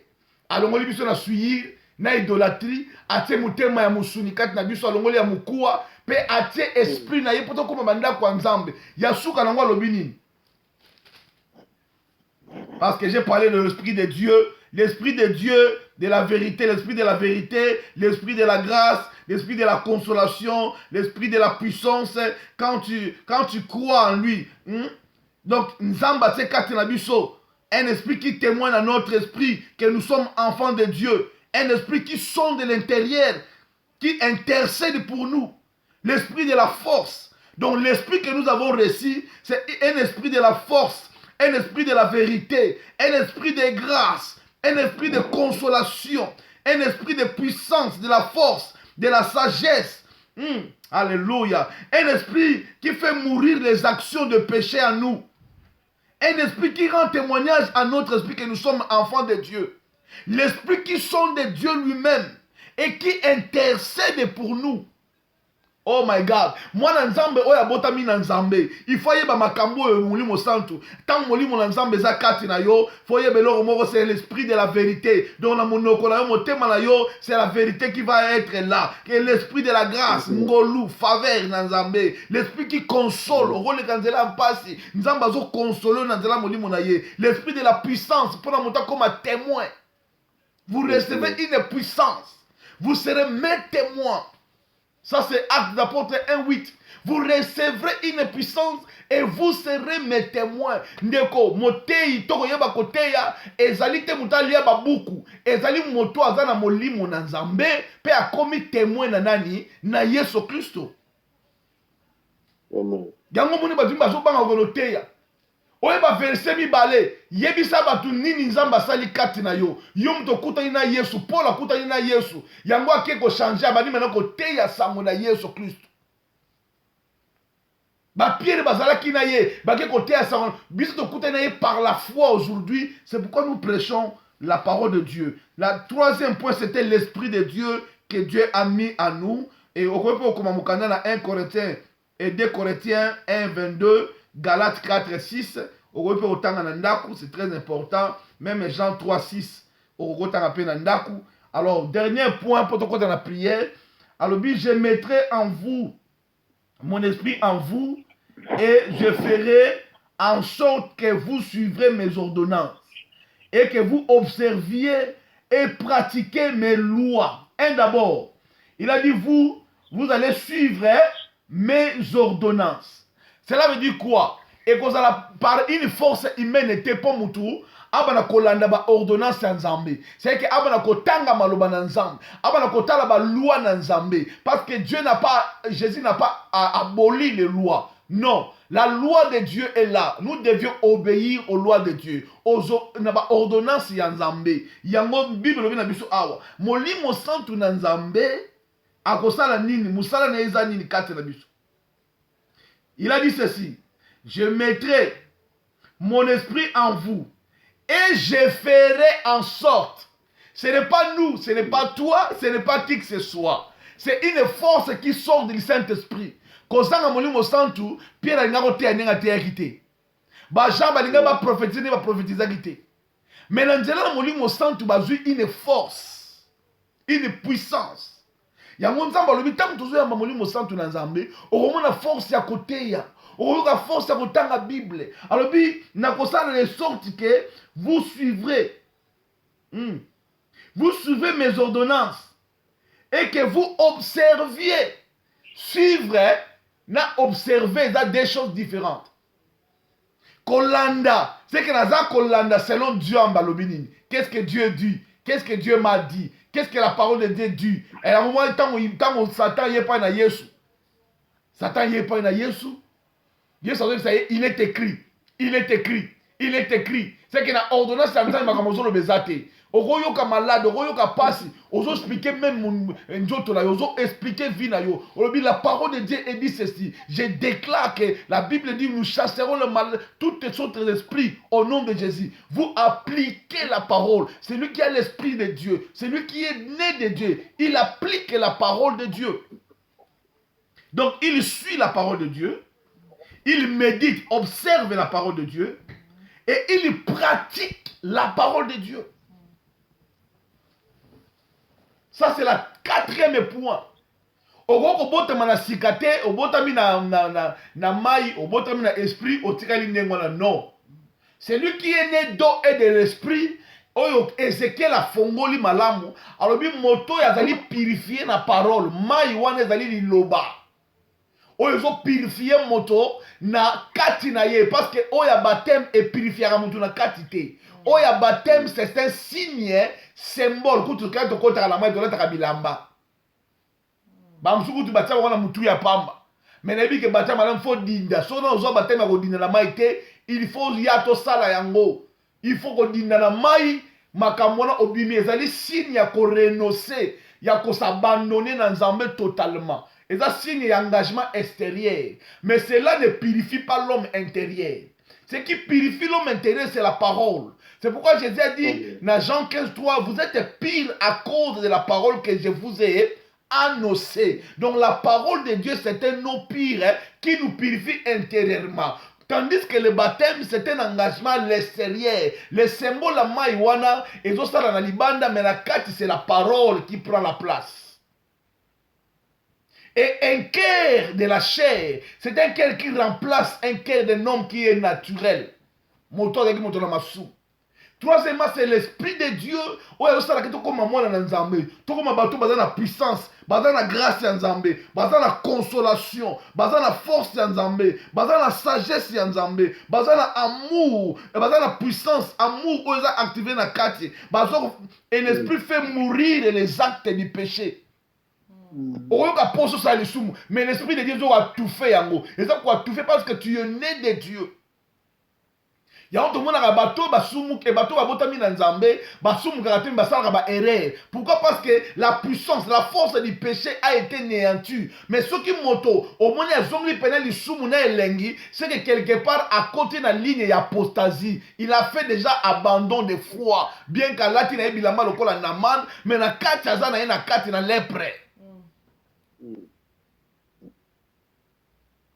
alongoli biso na suir na idolâtrie atie motema ya mosuni kati na biso alongoli ya mokuwa pe atie esprit na ye poto koma bandako ya nzambe ya suka nango alobi nini parce que j'ai parlé de l'esprit de Dieu de la vérité, l'esprit de la vérité, l'esprit de la grâce, l'esprit de la consolation, l'esprit de la puissance quand tu crois en lui. Donc nzamba tse kati na biso un esprit qui témoigne à notre esprit que nous sommes enfants de Dieu. Un esprit qui sonde de l'intérieur, qui intercède pour nous. L'esprit de la force. Donc l'esprit que nous avons reçu, c'est un esprit de la force, un esprit de la vérité, un esprit de grâce, un esprit de consolation, un esprit de puissance, de la force, de la sagesse. Alléluia. Un esprit qui fait mourir les actions de péché en nous. Un esprit qui rend témoignage à notre esprit que nous sommes enfants de Dieu. L'esprit qui sonde Dieu lui-même et qui intercède pour nous. Oh my God. Moi na nzambe oya botami na nzambe. Il faut yeba makambo yo mulimo santu. Tant molimo na nzambe za kati na yo, faut yeba loro moko c'est l'esprit de la vérité. Donc na monoko na yo motema na yo, c'est la vérité qui va être là. Et l'esprit de la grâce, ngolu, faveur na nzambe. L'esprit qui console, role kanzela mpasi. Nzamba zo console na nzela molimo na ye. L'esprit de la puissance pour la monter comme un témoin. Vous recevez une puissance. Vous serez mes témoins. Ça c'est Actes d'Apôtres 1:8. Vous recevrez une puissance et vous serez mes témoins. Ndeko, motei, toko yeba koteya, ezali te mutali yeba buku. Ezali moto azana molimo na nzambe, pe akomi témoin na nani, na Yesu Kristo. Amen. Yango moni bazimba zo banga koteya. Oyeba verset mibale yebisa batu nini nzamba asali kati na yo yo mto kutani na Yesu Paul akutani na Yesu yango akeko changer abani maintenant koteya sango na Yesu Kristo ba Pierre bazalaki na ye bakeko koteya sango biso to kutani na ye par la foi aujourd'hui. C'est pourquoi nous prêchons la parole de Dieu. La troisième point c'était l'esprit de Dieu que Dieu a mis à nous et au peut comme mukanda na 1 Corinthiens et 2 Corinthiens 1:22 Galates 4:6, c'est très important. Même Jean 3:6, alors, dernier point pour dans la prière. Alors, je mettrai en vous, mon esprit en vous, et je ferai en sorte que vous suivrez mes ordonnances et que vous observiez et pratiquer mes lois. Un d'abord, il a dit vous allez suivre mes ordonnances. Cela veut dire quoi? Et que ça par une force humaine n'était pas moutou. Abana kolanda ba ordonnance ya Nzambe. C'est que abana kotanga maloba na Nzambe. Abana kotala ba loi na Nzambe. Parce que Jésus n'a pas aboli les lois. Non, la loi de Dieu est là. Nous devions obéir aux lois de Dieu. Aux ordonnances ya Nzambe. Yango Bible na biso awa. Molimo santu na Nzambe akosala nini? Musala na eza nini kate na biso. Il a dit ceci. Je mettrai mon esprit en vous. Et je ferai en sorte. Ce n'est pas nous, ce n'est pas toi, ce n'est pas qui que ce soit. C'est une force qui sort du Saint-Esprit. Kozanga molimo santu, Pierre alinga kote aninga te yakite. Ba Jean balinga ba prophétiser ba prophétiser kite. Mais l'angela molimo santu bazui une force, une puissance. Yango nzamba lobi tangu tozo ya molimo santu na Nzambe, okomona force ya koteya. Okoyoka force ya kotanga Bible. Alors bi nakosala de sorte que vous suivrez. Vous suivez mes ordonnances. Et que vous observiez. Suivre, na observer, ça des choses différentes. Kolanda. C'est que naza kolanda selon Dieu en balobinini. Qu'est-ce que Dieu dit? Qu'est-ce que Dieu m'a dit? Qu'est-ce que la parole de Dieu dit? Et à un moment, tant Satan n'est pas na Yesu. Satan n'est pas na Yesu. Yesu a dit, ça y est, il est écrit. Il est écrit. Il est écrit. C'est que la ordonnance de Nzambe makamozo lo bezate. Okoyoka malade, okoyoka pasi, ozo expliquer même njoto la yo, ozo expliquer vie na yo. Olobi la parole de Dieu dit ceci. Je déclare que la Bible dit nous chasserons le mal, toutes les autres esprits au nom de Jésus. Vous appliquez la parole. C'est lui qui a l'esprit de Dieu. C'est lui qui est né de Dieu. Il applique la parole de Dieu. Donc il suit la parole de Dieu. Il médite, observe la parole de Dieu et il pratique la parole de Dieu. Ça, c'est le quatrième point. Non. C'est lui qui est né d'eau et de l'esprit. Ézéchiel a fongoli malamu. Alors, bi moto yazali purifier la parole. Mai wana yazali liloba. Ils ont purifié moto na kati na ye parce que oya baptême et purifier moto na kati te. Oya baptême c'est un signe symbole que tu quand tu la main de l'autre bilamba. Ba msuku tu batia wana mutu ya pamba. Mais nebi ke batia malam faut dinda. So na ozo baptême ko dinda la mai te, il faut yato sala yango. Il faut ko dinda na mai makamona obimi ezali signe ya ko renoncer, ya ko s'abandonner na Nzambe totalement. Et ça signe d'engagement extérieur. Mais cela ne purifie pas l'homme intérieur. Ce qui purifie l'homme intérieur, c'est la parole. C'est pourquoi Jésus a dit, dans Jean 15:3, vous êtes pire à cause de la parole que je vous ai annoncée. Donc la parole de Dieu, c'est un eau pire qui nous purifie intérieurement. Tandis que le baptême, c'est un engagement à l'extérieur. Le symbole de maïwana, et tout ça dans la libanda, mais la carte, c'est la parole qui prend la place. Et un cœur de la chair, c'est un cœur qui remplace un cœur d'un homme qui est naturel. Troisièmement, c'est l'esprit de Dieu. Ouais, on sait que tout comme moi dans Nzambe, tout comme bateau basé la puissance, basé la grâce de Nzambe, basé la consolation, basé la force de Nzambe, basé la sagesse de Nzambe, basé l'amour, basé la puissance, amour où ils ont activé na kati, basé un esprit fait mourir les actes du péché. Mais l'esprit de Dieu a tout fait. Et ça quoi tout fait parce que tu es né de Dieu. Pourquoi? Parce que la puissance, la force du péché a été néantie. Mais ce qui moto, au moins c'est que quelque part à côté de la ligne d'apostasie, il a fait déjà abandon de foi. Bien qu'à la tine bilamba lokola naman, mais na kati azana na kati na lèpre.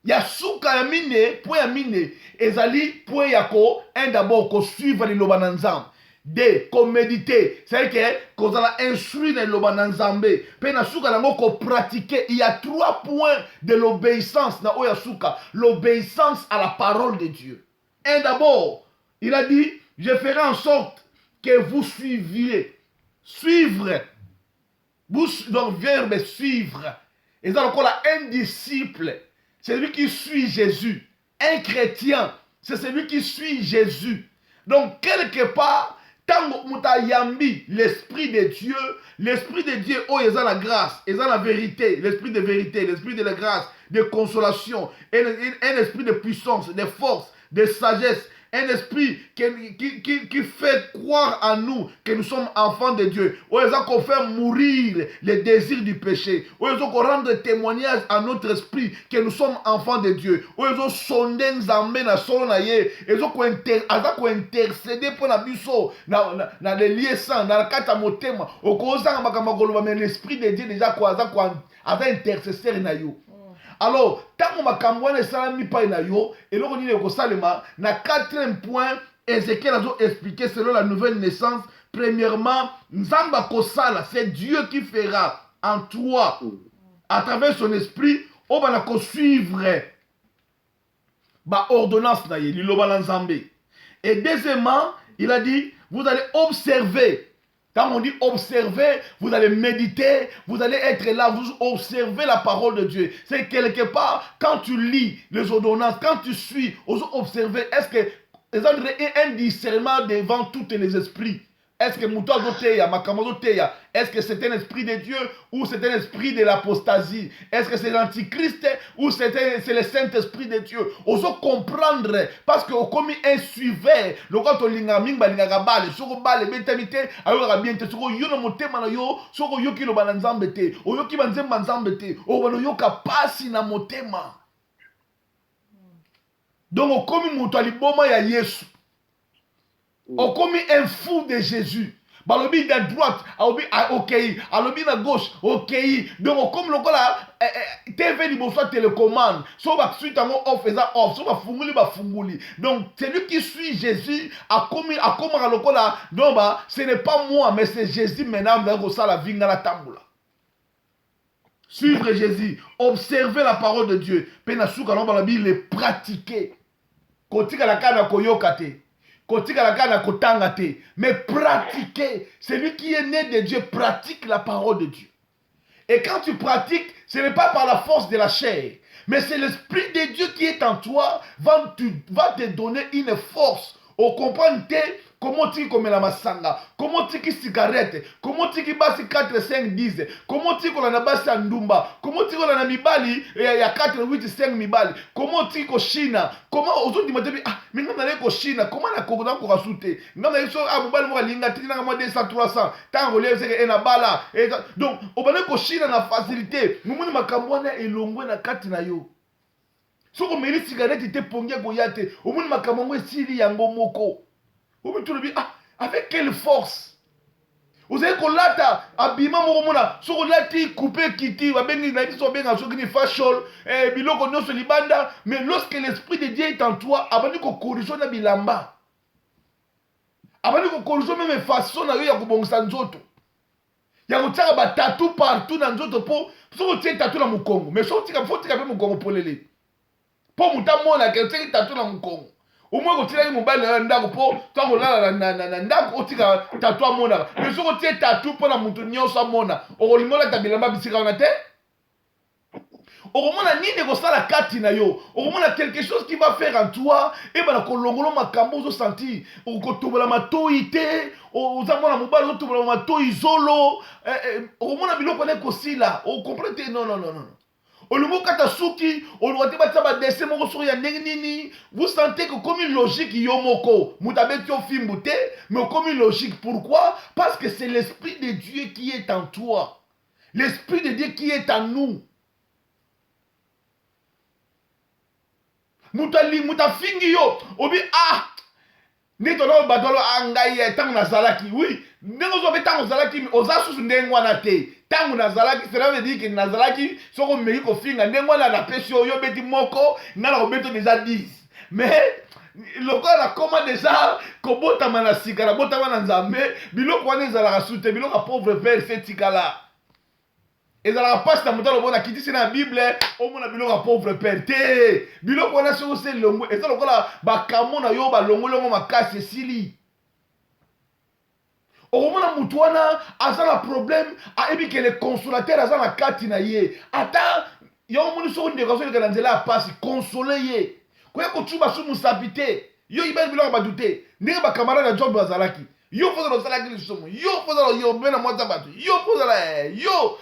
Ya suka ya mine, po ya mine, ezali po ya ko, un d'abord ko suivre les loba nanzam. Deux, ko méditer. C'est-à-dire que ko zala instruire les loba nanzambe. Pe na suka nango ko pratiquer. Il y a 3 points de l'obéissance na oya suka. L'obéissance à la parole de Dieu. Un d'abord, il a dit, je ferai en sorte que vous suiviez. Suivre. Donc, verbe suivre. Et ça, encore là, un disciple, c'est lui qui suit Jésus. Un chrétien, c'est celui qui suit Jésus. Donc, quelque part, tant que yambi l'esprit de Dieu, oh, ils ont la grâce, ils ont la vérité, l'esprit de la grâce, de consolation, un esprit de puissance, de force, de sagesse, un esprit qui fait croire en nous que nous sommes enfants de Dieu. Où ils ont fait mourir les désirs du péché. Où ils ont rendre témoignage à notre esprit que nous sommes enfants de Dieu. Où ils ont sondé nous amène à solo na ye. Ils ont intercédé pour la biso na les liaisons dans la carte à motema. Au cause mais l'esprit de Dieu déjà quoi intercesseur na yo. Alors, tant que makambo ne salami pa na yo, et l'on dit que salema, na quatrième point, Ézéchiel a expliqué selon la nouvelle naissance. Premièrement, Nzamba Kosala, c'est Dieu qui fera en toi, à travers son esprit, on va suivre ba ordonnance na ye, liloba la Nzambe. Et deuxièmement, il a dit, vous allez observer. Quand on dit observer, vous allez méditer, vous allez être là, vous observez la parole de Dieu. C'est quelque part, quand tu lis les ordonnances, quand tu suis, vous observez, est-ce que vous avez un discernement devant tous les esprits? Est-ce que est-ce que c'est un esprit de Dieu ou c'est un esprit de l'apostasie? Est-ce que c'est l'antichrist ou c'est le Saint-Esprit de Dieu? On doit comprendre parce que comme un suiveur, le quand on lingaming balinga bale, soko bale betamite, ayo rabiente, soko yo no motema na yo, soko yo ki lo banzambe te, o yo ki banzemba nzambe te, o bano yo kapasi na motema. Donc comme muto aliboma ya Yesu. On commis un fou de Jésus. Balobi de droite, ok. Alobi de gauche, ok. Donc comme le gars TV liboso télécommande. So ba suite en off faisant off. So ba funguli ba funguli. Donc celui qui suit Jésus a commis le gars. Donc ce n'est pas moi, mais c'est Jésus maintenant dans la vie dans la tamboula. Suivre Jésus, observer la parole de Dieu. Penasuka non balobi le pratiquer. Kotika la kana koyokate. Mais pratiquer, celui qui est né de Dieu pratique la parole de Dieu. Et quand tu pratiques, ce n'est pas par la force de la chair, mais c'est l'esprit de Dieu qui est en toi, va te donner une force. Au comprendre comment tu comme la masanga, comment tu qui cigarette, comment tu qui basi 4, 5, 10, comment tu qu'on a basi andumba, comment tu qu'on a mibali, il y a 4, 8, 5 mibali, comment tu ko China, comment aujourd'hui tu ah, mais non ko China, comment la kokona ko rasute, non mais so ah mobile mo linga tina mo 200, 300, tant relève c'est na bala, et donc au bana ko China na facilité, nous moni makambo na elongwe na kati na yo. So ko meli cigarette te pongia goyate, au moni makambo ngo esili yango moko. Vous me trouvez, ah, avec quelle force? Vous savez qu'on l'a abîmé mon mona, sur qu'on l'a coupé kiti, va bien il a dit son bien à ce qui fâchol, bilo qu'on se libanda, mais lorsque l'esprit de Dieu est en toi, avant qu'on corrige na bilamba, avant qu'on corrige même façon na yo ya kubongisa nzoto, ya kutaka ba tatou partout dans nzoto po, sur que tu tatou na mukongo, mais sur que tu faut tu capable mukongo polele, po mutamona que tu tatou na mukongo. Au moins quand tu as mobile ndako po tango la na ndako otika tatou amona mais soko tie tatou pour na mutu nyonso mona okolimola tabilamba bisika na te okomona nini ko sala kati na yo okomona quelque chose qui va faire en toi et bana kolongolo makambo zo sentir okotobola matoi te ozamona mobile otobola matoi zolo okomona biloko ne kosila o comprendre non vous sentez que comme une logique yomoko, mais comme une logique. Pourquoi? Parce que c'est l'esprit de Dieu qui est en toi. L'esprit de Dieu qui est en nous. Mutafingi yo, obi ah, netolo badolo angaye tangu nazalaki, oui, nengo zobe tangu nazalaki, ozasu ndengwa na te. Tangu nazalaki, cela veut dire que nazalaki, soko meki ko finga, ndengwa na pesi yo beti moko, na robeto déjà 10. Mais loko na koma déjà kobota mana sikala, bota mana nzambe, biloko wana ezala soute, biloko pauvre père c'est tikala. ezalaka mpasi na moto alobona kitisi na bible omona biloko ya pauvre père te biloko wana soki ose longwe eza lokola bakambo na yo balongolongo makasi esili okomona mutu wana aza na problème ayebi ke le consolateur aza na kati na ye ata yo omoni soko ndeko azoleka na nzela ya pasi konsole ye koya kotuba su mosapi te yo yibani biloko badu te ndenge bakamarade ya job bazalaki yo fozala osalaki lisumu yo fozala yo mena mwata bato yo fozala yo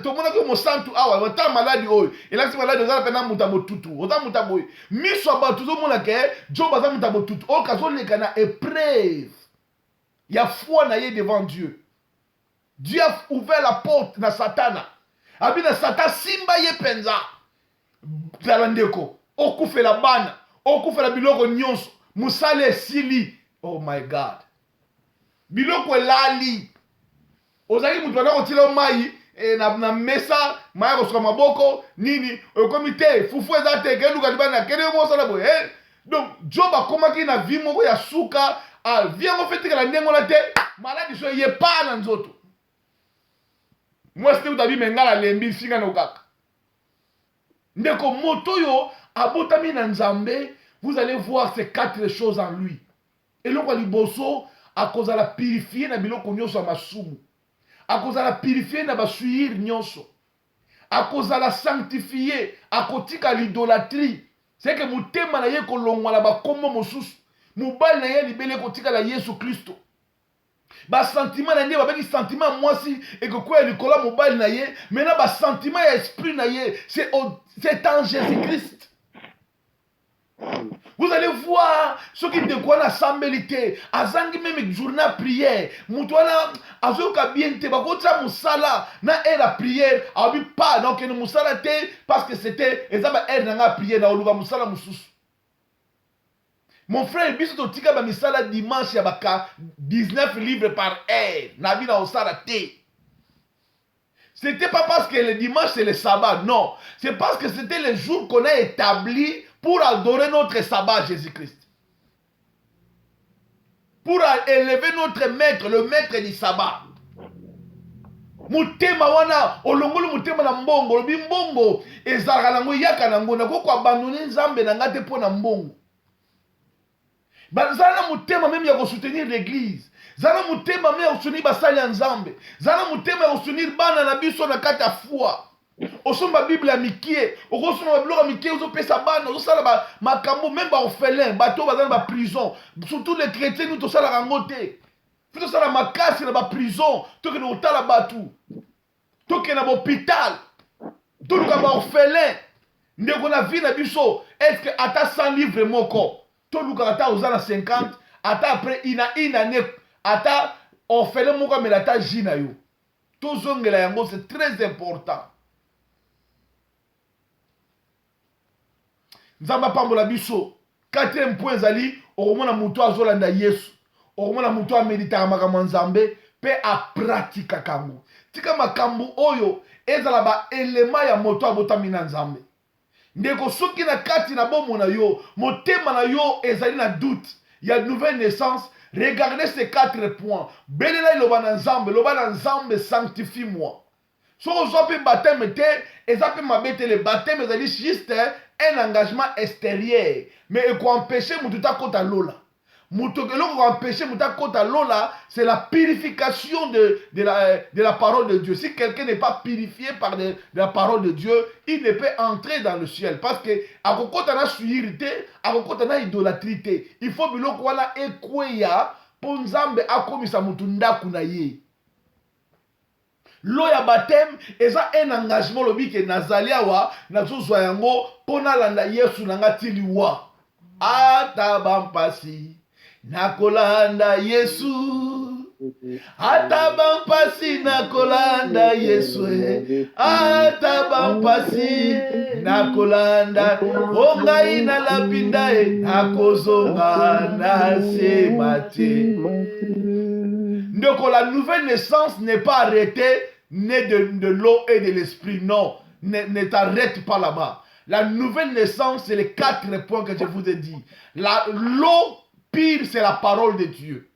tomonaki mosantu awa ota maladi oyo elakisi maladi ozala pena muta botutu oza muta boye miso ya bato ozomona ke job aza muta botutu oyo kazoleka na épreuve ya foi na ye devant Dieu. Dieu a ouvert la porte na satana abi na satan simba ye penza tala ndeko okufela bana okufela biloko nyonso musala esili. Oh my God, biloko elali ozali mutu wana kotila mai na mesa maya kosuka maboko nini okomi te fufu eza te keluka libana kende mosala boye donc Job akomaki na vie moko ya suka vie yango fetikala ndenge wana te maladi so ye pa na nzoto mwasi te utabi mengala lembi singa na kaka ndeko moto yo abotami na nzambe. Vous allez voir ces 4 choses en lui. Eloko liboso akozala purifier na biloko nyonso ya masumu, akozala purifier na basuir nyonso, akozala sanctifier, akotika l'idolâtrie. C'est que mutema na ye kolongwa na bakombo mosusu, mobali na ye libele kotika la Yesu Kristo. Ba sentiment na ye babeki sentiment mwasi ekokwea likola mobali na ye, maintenant ba sentiment ya esprit na ye c'est en Jésus-Christ. Vous allez voir ce qui découle à sambelité, à zangi même journée à prière, moutouana azoka bien te bakota musala na la prière, abi pas donc ne musala te parce que c'était ezaba na prière na oluba musala mususu. Mon frère biso to tika ba misala dimanche ya baka 19 livres par heure, na bi na osala te. C'était pas parce que le dimanche c'est le sabbat, non, c'est parce que c'était le jour qu'on a établi pour adorer notre sabbat Jésus-Christ. Pour élever notre maître, le maître du sabbat. Mutema wana, olongolo mutema na mbongo, lobi mbongo, ezalaka nango yaka nango, nako kwa abandonner nzambe na ngate po na mbongo. Zana mutema même ya ko soutenir l'église. Zana mutema même ya ko soutenir basali ya nzambe. Zana mutema ya ko soutenir bana na biso na kata foi. Osomba Bible mikie, okosoma biloko mikie ozopesa bana, ozosala makambo même ba orphelin, bato bazana ba prison, surtout les chrétiens nous tosala rango te. Fito sala makasi na ba prison, toke na otala batu. Toke na hôpital. Toluka ba orphelin. Ndeko na vie na biso, est-ce que ata 100 livres moko, toluka ata ozana 50, ata après une année, ata orphelin moko mais ata jina yo. Tozongela yango c'est très important. Nzamba pambola biso. 4e point zali okomona mutu azolanda Yesu, okomona mutu amedita makambo nzambe pe a pratika kango. Tika makambo oyo ezala ba elema ya moto abotami na nzambe. Ndeko soki na kati na bomo na yo, motema na yo ezali na doute, ya nouvelle naissance, regardez ces 4 points. Belela loba na nzambe, loba na nzambe sanctifie-moi. So ozope baptême te, ezape mabete le baptême ezali juste un engagement extérieur, mais il faut empêcher mututa kota lola. Empêcher mututa kota lola, c'est la purification de la parole de Dieu. Si quelqu'un n'est pas purifié par de la parole de Dieu, il ne peut entrer dans le ciel. Parce que à kokota na suirité, à kokota na idolâtrité, il faut biloko wana ekweya pour nzambe akomisa mutunda kuna ye. L'eau ya baptême eza un engagement lobi ke nazali awa nazozwa yango pona landa Yesu nanga tiliwa ata bampasi nakolanda Yesu ata bampasi nakolanda Yesu ata bampasi nakolanda ongai na lapinda nakozonga na semate. Donc la nouvelle naissance n'est pas arrêtée née de l'eau et de l'esprit. Non, ne t'arrête pas là-bas. La nouvelle naissance, c'est les 4 points que je vous ai dit. L'eau pire, c'est la parole de Dieu.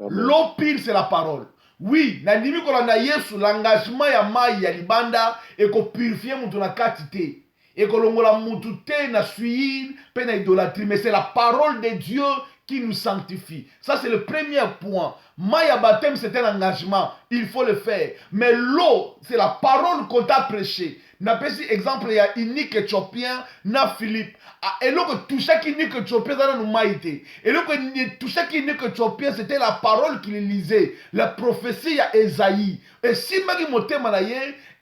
L'eau pire, c'est la parole. Oui, na nimi ko na Yesu l'engagement ya mai ya libanda et ko purifier mutu na katite. Et ko longola mutu te na suir pe na idolâtrie, mais c'est la parole de Dieu qui nous sanctifie. Ça c'est le premier point. Maya baptême, c'est un engagement. Il faut le faire. Mais l'eau, c'est la parole qu'on t'a prêchée. N'a pas si exemple, il y a unique éthiopien, na Philippe. Et là, tout ça qui unique éthiopien, ça nous maïté. Et là, tout ça qui unique éthiopien, c'était la parole qu'il lisait. La prophétie à Esaïe. Et si Marie Motema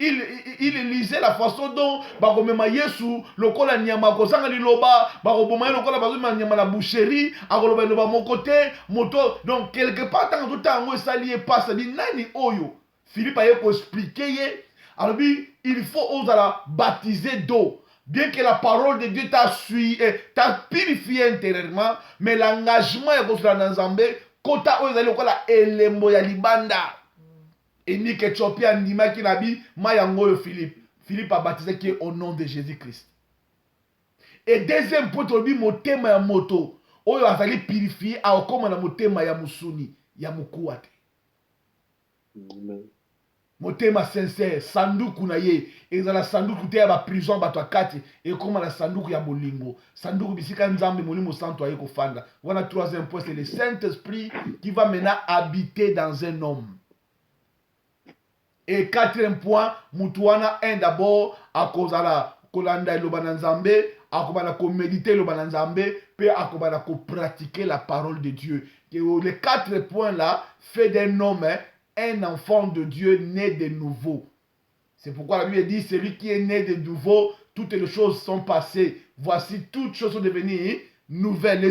il lisait la façon dont Bagomema Yesu, le kola nyama kozanga liloba, Bagomema le kola bazuma nyama la boucherie, agoloba loba mon côté, moto. Donc quelque part dans tout temps, ça lié pas, ça dit nani oyo. Philippe a expliqué. Alors il faut oser la baptiser d'eau. Bien que la parole de Dieu t'a suivi, t'a purifié intérieurement, mais l'engagement est pour la Nzambe, kota oyo zali kola elembo ya libanda. Et ni Éthiopien ndima ki nabi mayango Philippe. Philippe a baptisé qui est au nom de Jésus-Christ. Et deuxième point, on dit motema ya moto. Oyo azali purifié a okoma na motema ya musuni, ya mukuate. Amen. Motema sincère, sanduku na ye. Ezala sanduku te ya ba prison bato akati. Et koma na sanduku ya bolingo. Sanduku bisika nzambe molimo santo aye kofanda. Voilà troisième point, c'est le Saint-Esprit qui va maintenant habiter dans un homme. Et quatrième point, Mutuana un d'abord à cause de la kolanda lobananzambe, à cause de la méditer lobananzambe, puis à cause de la pratiquer la parole de Dieu. Et les quatre points là fait d'un homme un enfant de Dieu né de nouveau. C'est pourquoi la Bible dit celui qui est né de nouveau, toutes les choses sont passées. Voici toutes choses sont devenues nouvelles.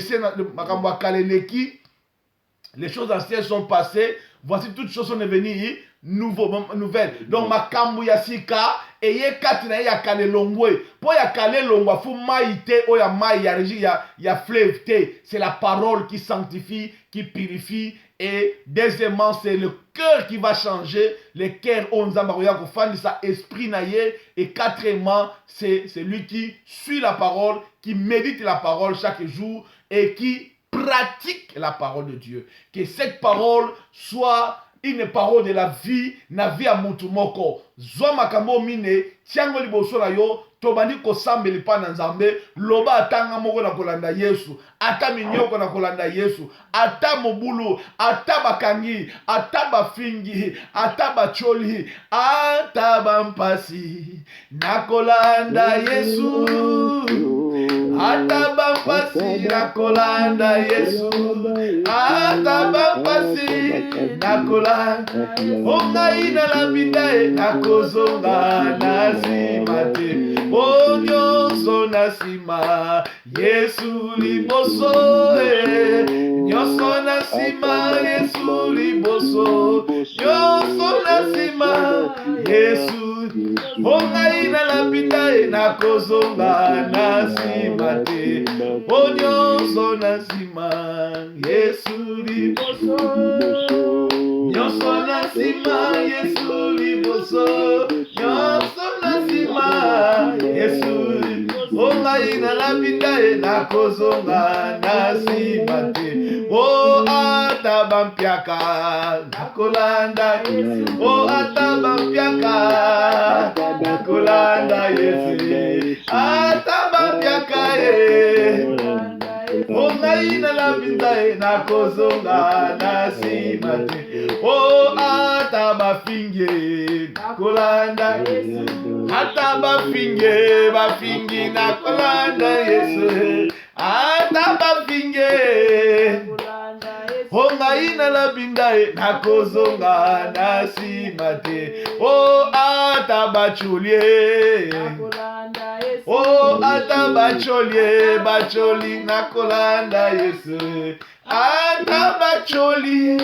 Les choses anciennes sont passées. Voici toutes choses sont devenues nouvelles. Donc makambu ya sika eye kati na ya kale longwe. Po ya kale longwa fu maite o ya mai ya régie ya fleuve te. C'est la parole qui sanctifie, qui purifie. Et deuxièmement, c'est le cœur qui va changer. Le cœur onzamba roya ko fandi sa esprit na ye. Et quatrièmement, c'est celui qui suit la parole, qui médite la parole chaque jour et qui pratique la parole de Dieu. Que cette parole soit une parole de la vie, na vie a mutu moko. Zwa makambo mine, tiango liboso na yo, tobandi kosambeli pa na Nzambe, loba atanga moko na kolanda Yesu, ata minyoko na kolanda Yesu, ata mobulu, ata bakangi, ata bafingi, ata bacholi, ata bampasi, na kolanda Yesu. Ata bampasi na kolanda Yesu, ata bampasi na kolanda, ongai na labindae na kozonga na simate, onyoso na sima, Yesu liboso, nyoso na sima, Yesu liboso, nyoso na sima, Yesu. Ongai na labindae na kozonga na simate, onyoso na sima, Yesu liboso, nyoso na sima, Yesu liboso, nyoso na sima, Yesu. Ongai na labindae na kozonga na simate, o atabampiaka na kolanda Yesu, o atabampiaka na kolanda Yesu, atabampiaka ongai na labindae na kozonga na simate, o atabafinge na kolanda Yesu, atabafinge bafingi na kolanda Yesu, atabafinge ongai na labindae na kozonga na simate, o atabachulie o atabacholie bacholi na kolanda Yesu, atabacholi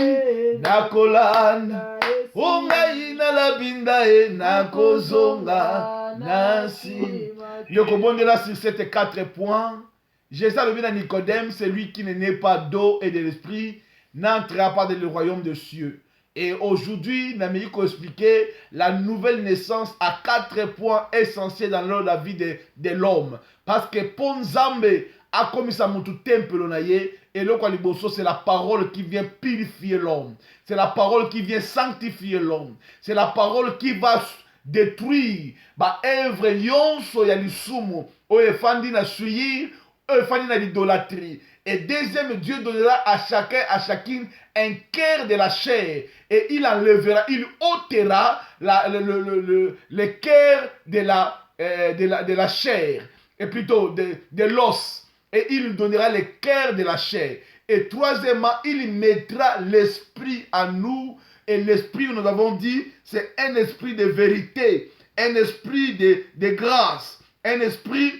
na kolanda, ongai na labindae na kozonga na simate. Yokobondela sur ces quatre points. Jésus a levé à Nicodème, celui qui n'est né pas d'eau et de l'esprit n'entrera pas dans le royaume des cieux. Et aujourd'hui, nous allons expliquer la nouvelle naissance à quatre points essentiels dans la vie de l'homme. Parce que pour Nzambe a commis sa mutu temple naye, et le kwaliboso, c'est la parole qui vient purifier l'homme. C'est la parole qui vient sanctifier l'homme. C'est la parole qui va détruire ba œuvre yonso ya lisumu o efandi na suyi, efandi na l'idolâtrie. Et deuxième, Dieu donnera à chacun, à chacune, un cœur de la chair. Et il enlèvera, il ôtera le cœur de la chair. Et plutôt de l'os. Et il nous donnera le cœur de la chair. Et troisièmement, il mettra l'esprit en nous. Et l'esprit, nous avons dit, c'est un esprit de vérité. Un esprit de grâce. Un esprit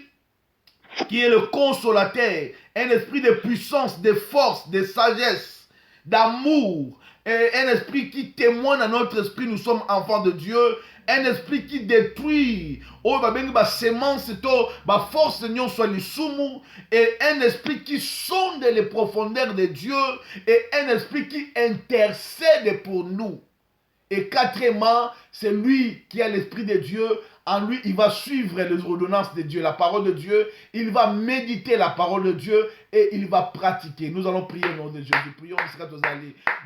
qui est le consolateur, un esprit de puissance, de force, de sagesse, d'amour, un esprit qui témoigne à notre esprit, nous sommes enfants de Dieu, un esprit qui détruit, semence, force soit et un esprit qui sonde les profondeurs de Dieu, et un esprit qui intercède pour nous. Et quatrièmement, c'est lui qui a l'esprit de Dieu. En lui, il va suivre les ordonnances de Dieu, la parole de Dieu. Il va méditer la parole de Dieu et il va pratiquer. Nous allons prier au nom de Jésus. Prions,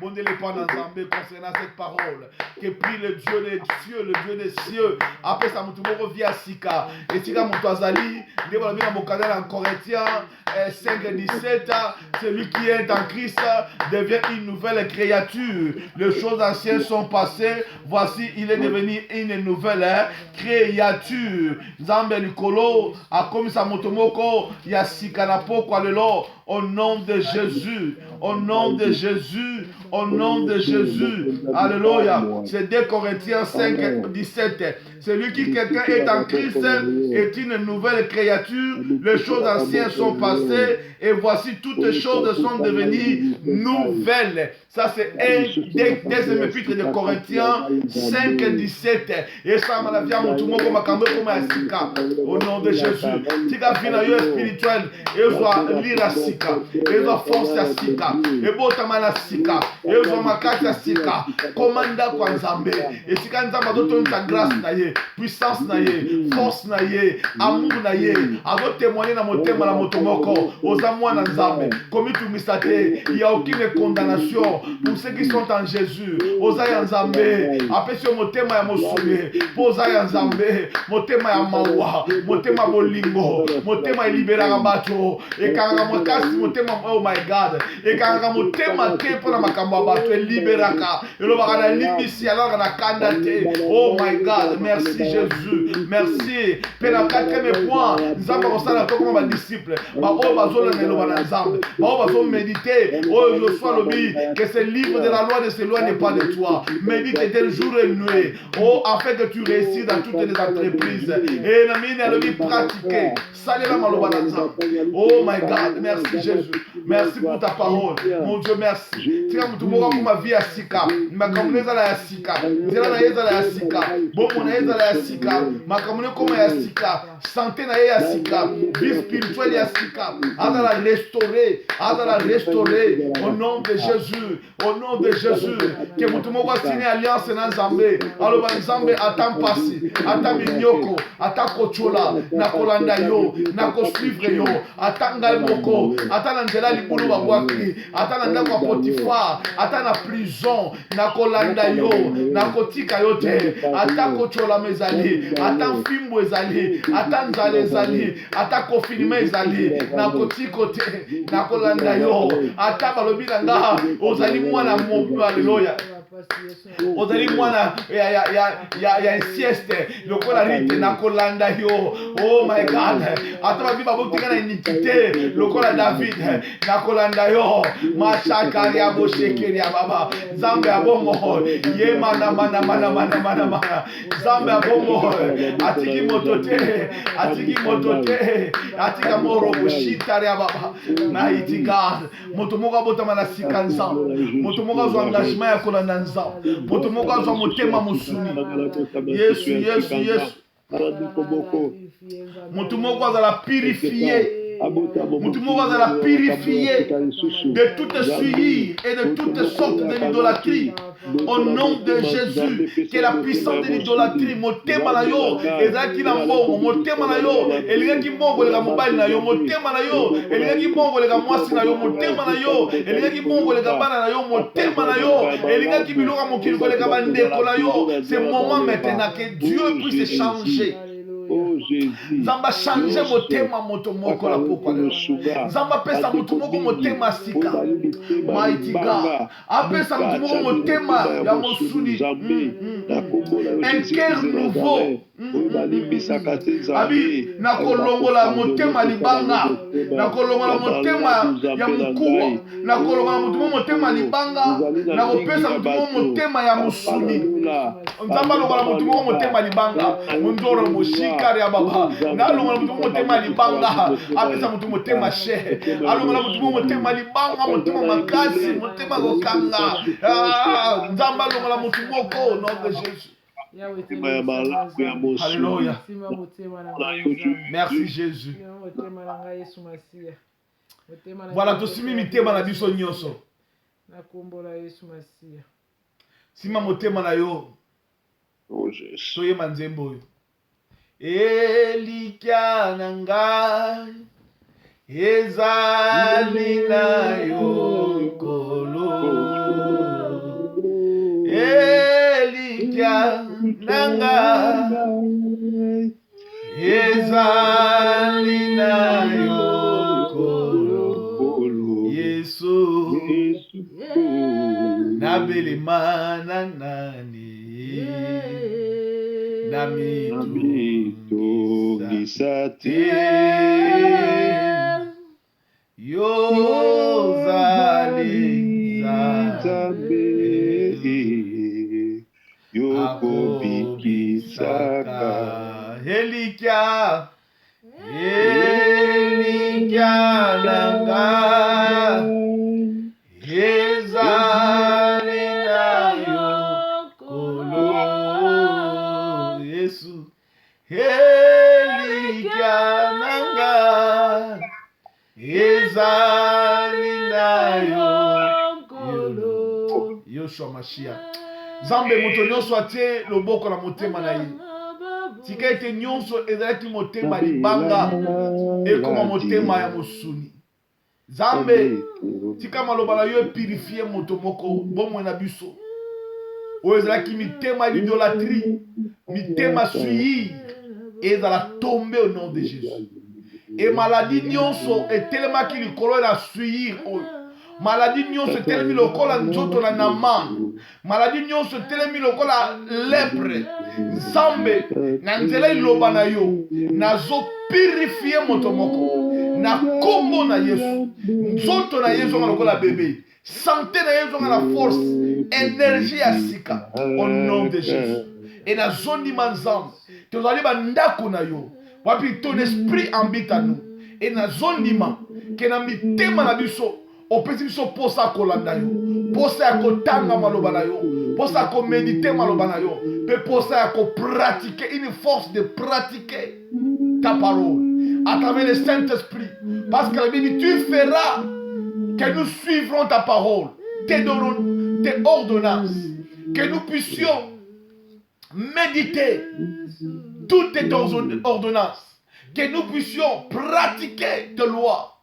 bon Dieu, concernant cette parole. Que prie le Dieu des cieux, le Dieu des cieux. Après ça, nous via Sika. Et Sika Moutouazali, nous allons venir en Corinthiens 5:17. Celui qui est en Christ devient une nouvelle créature. Les choses anciennes sont passées. Voici, il est devenu une nouvelle créature. Nzambe likolo akomisa motomoko ya sikana pokwa lelo au nom de Jésus, au nom de Jésus, au nom de Jésus. Alléluia. C'est 2 Corinthiens 5:17. Celui qui quelqu'un est en Christ est une nouvelle créature. Les choses anciennes sont passées et voici toutes les choses sont devenues nouvelles. Ça c'est un deuxième épître de Corinthiens 5:17. Et ça m'a vie à mon tout au nom de Jésus. Tika vina yo spirituel et soit lire à Sika, et soit force à Sika, et botama na Sika, et soit makati à Sika. Commanda kwa Nzambe. Et Sika Nzambe doto ta grâce na ye, puissance na ye, force na ye, amour na ye. Ado témoigner na motema na motomoko. Osamwa na Nzambe. Comme tu misate, il y a aucune condamnation pour ceux qui sont en Jésus. Osaya Nzambe. Après ce motema ya mosome. Posaya Nzambe. Motema ya mawa. Motema bolingo. Motema libera bato. Et kanga motasi motema, oh my God. Et kanga motema te pona makambo bato liberaka. Et lo bakana limisi alors na kandate. Oh my God, merci Jésus. Merci. Pela 4e point, Nzambe kosala comme ma disciple. Ba o bazola na lo bana Nzambe. Ba o bazo méditer. Oh je sois lobi que ce livre de la loi ne s'éloigne pas de toi. Médite tel jour et nuit. Oh afin que tu réussisses dans toutes les entreprises. Et na mine à lobi pratiquer. Salela malo bana Nzambe. Oh my God, merci Jésus. Merci pour ta parole. Mon Dieu, merci. Tika mutumoka kuma via Sika. Makamneza la Sika. Nzela na yeza la Sika. Bomo na yeza la Sika. Makamune koma ya Sika. Santé na ya Sika. Vie spirituelle ya Sika. Ada la restaurer. Ada la restaurer. Au nom de Jésus. Au nom de Jésus. Que mutumoka signer alliance na Nzambe. Alors Nzambe atam pasi. Atam minyoko. Atam kochola. Na kolanda yo. Na suivre yo. Atanga moko. Atana nzela libulu babwaki. Atana ndako Potifar. Atana prison. Na kolanda yo. Na kotika yo te. Atako chola mezali. Atan fimbo ezali. Atan zale ezali. Atako finime ezali. Na kotiko te. Na kolanda yo. Ataba lobi nga. Ozali mwana mobu. Alléluia. Ozali mwana ya sieste lokola rite na kolanda yo. Oh my God. Ataba biba botika na iniquité lokola David na kolanda yo. Mashaka ya boshekeri ya baba. Zambe abomo ye mana. Zambe abomo atiki motote. Atika moro bushita ya baba. Na itika motomoka botama na sikanza. Motomoka zo engagement ya kolanda nza. Motomoka zo motema musuni. Yesu. Motomoka za la purifier. Motomoka za la purifier de toute souillure et de toutes sortes de l'idolâtrie. Au nom de Jésus, que la puissance de l'idolâtrie, motema na yo, ezaki na mbongo, motema na yo, elingaki mbongo lega mobali na yo, motema na yo, elingaki mbongo lega mwasi na yo, motema na yo, elingaki mbongo lega bana na yo, motema na yo, elingaki biloko mokili lega bandeko na yo. C'est le moment maintenant que Dieu puisse changer. Oh Jésus. Nzamba changer motema moto moko la pokwa lelo. Nzamba pesa mutu moko motema sika. Mighty God. Apesa mutu moko motema ya mosuni. Un cœur nouveau. Abi nakolongola motema libanga. Nakolongola motema ya mukuwa. Nakolongola mutu motema libanga. Nakopesa mutu motema ya musuni. Nzamba longola mutu motema libanga. Mundoro moshikari ya baba. Nalongola mutu motema libanga. Apesa mutu motema she. Alongola mutu motema libanga, motema makasi, motema kokanga. Nzamba longola mutu moko nom de Jésus. Alléluia. Merci Jésus. Voilà, tosimi mitema na biso nyonso. Sima motema na yo. Toyema nzembo oyo. Elikya na ngai ezali na yo kolo. Elikya na ngai ezali na yo kolo. Yesu nabelema na nani namitungisa te yozali nzambe yokobikisaka. Elikya na ngai ezali na yo kolo. Yesu elikya na ngai ezali na yo kolo. Yoshua Mashiach. Nzambe moto nyonso atie loboko na motema na ye. Tika ete nyonso ezalaki motema libanga ekoma motema ya mosuni. Nzambe tika maloba na yo purifier moto moko bomwe na biso. Oyo ezalaki mitema d'idolâtrie, mitema suyi ezala tomber au nom de Jésus. Et maladie nyonso etelemaki likolo na suyi oyo. Maladie nyonso etelemi lokola nzoto na nama. Maladie nyonso etelemi lokola lepre. Nzambe na nzela iloba na yo nazo purifier moto moko na kombo na Yesu. Nzoto na Yesu lokola bébé. Santé na Yesu na force, énergie ya sika au nom de Jésus. Et na zoni manzam tozali bandako na yo. Wapi ton esprit habite à nous. Et na zoni ma ke na mitema na biso opesi biso posa kolanda yo. Posa ya kotanga maloba na yo. Posa ya ko méditer maloba na yo. Pe posa ya ko pratiquer, une force de pratiquer ta parole à travers le Saint-Esprit. Parce que la Bible dit tu feras que nous suivrons ta parole, tes ordonnances, que nous puissions méditer toutes tes ordonnances, que nous puissions pratiquer tes lois,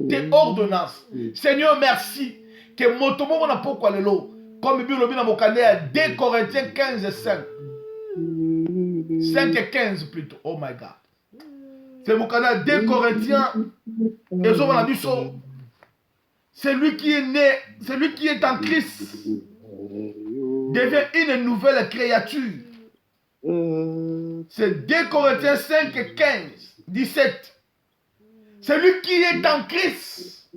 tes ordonnances. Seigneur, merci que motomo na pokwa lelo, comme Bible lobi na mokande ya 2 Corinthiens 15 et 5. 5 et 15 plutôt. Oh my God. C'est mokande ya 2 Corinthiens et zo na biso. Celui qui est né, celui qui est en Christ devient une nouvelle créature. C'est 2 Corinthiens 5 et 15, 17. Celui qui est en Christ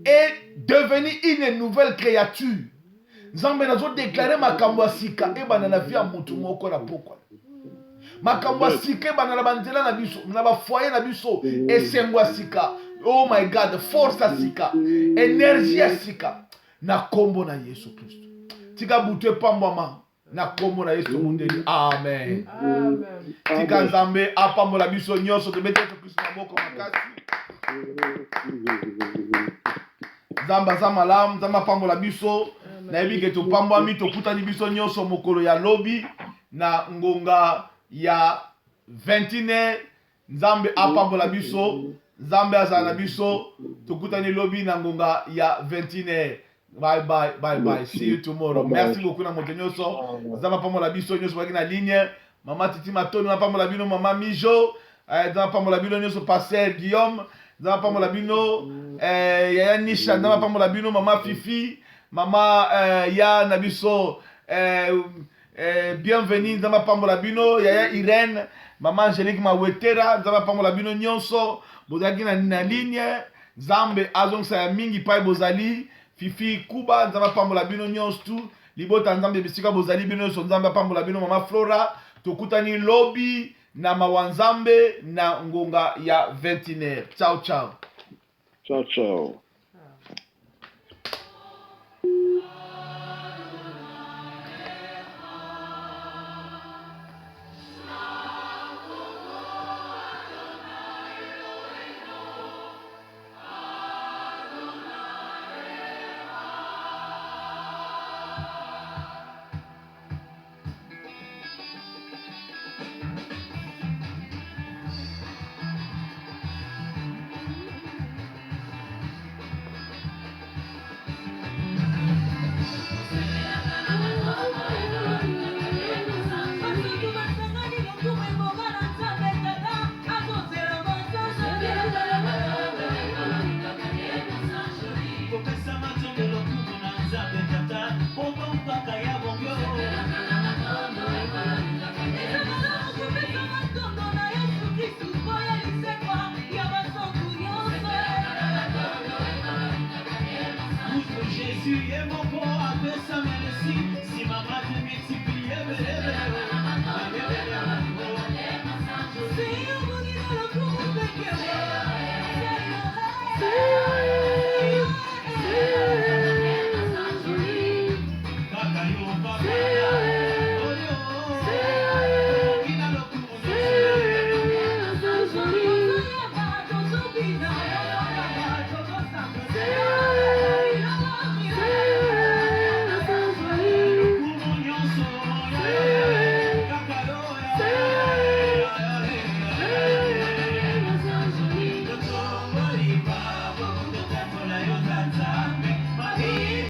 est devenu une nouvelle créature. Nzambe nazo déclarer makambo sika e bana na via mutu moko na pokwa. Makambo sika e bana na banzela na biso, na ba foyer na biso e sengwa sika. Oh my God, force sika, énergie sika na kombo na Yesu Kristo. Tika butwe pambama na kombo na Yesu mundeli. Amen. Amen. Tika Nzambe apambola biso nyonso te mettre Kristo na boko makasi. Zamba za malamu, zamba pambola biso. Na ebi ke to pambwa to kutani biso nyonso mokolo ya lobi na ngonga ya 21. Nzambe apambola biso. Nzambe azana biso tokutani lobi na ngonga ya 21. Bye bye. See you tomorrow. Merci beaucoup na moto nyonso. Nzambe pambola biso nyonso baki na ligne. Maman Titi Matoni, Nzamba pambola bino, Maman Mijo, Nzamba pambola bino nyonso Pasteur Guillaume, Nzamba pambola bino, Yaya Nisha, Nzamba pambola bino, Maman Fifi, Maman Ya Nabiso, bienvenue, Nzamba pambola bino, Yaya Irène, Maman Angélique Mawetera, Nzamba pambola bino nyonso, bozaki na ligne, Nzambe azongisa ya mingi pai bozali, Fifi Kuba, Nzamba pambola bino nyonso tu, libota Nzambe bisika bozali bino nyonso, Nzamba pambola bino, Mama Flora, tokutani lobi na mawanzambe na ngonga ya 21h. Ciao ciao. Ciao, ciao. Bye.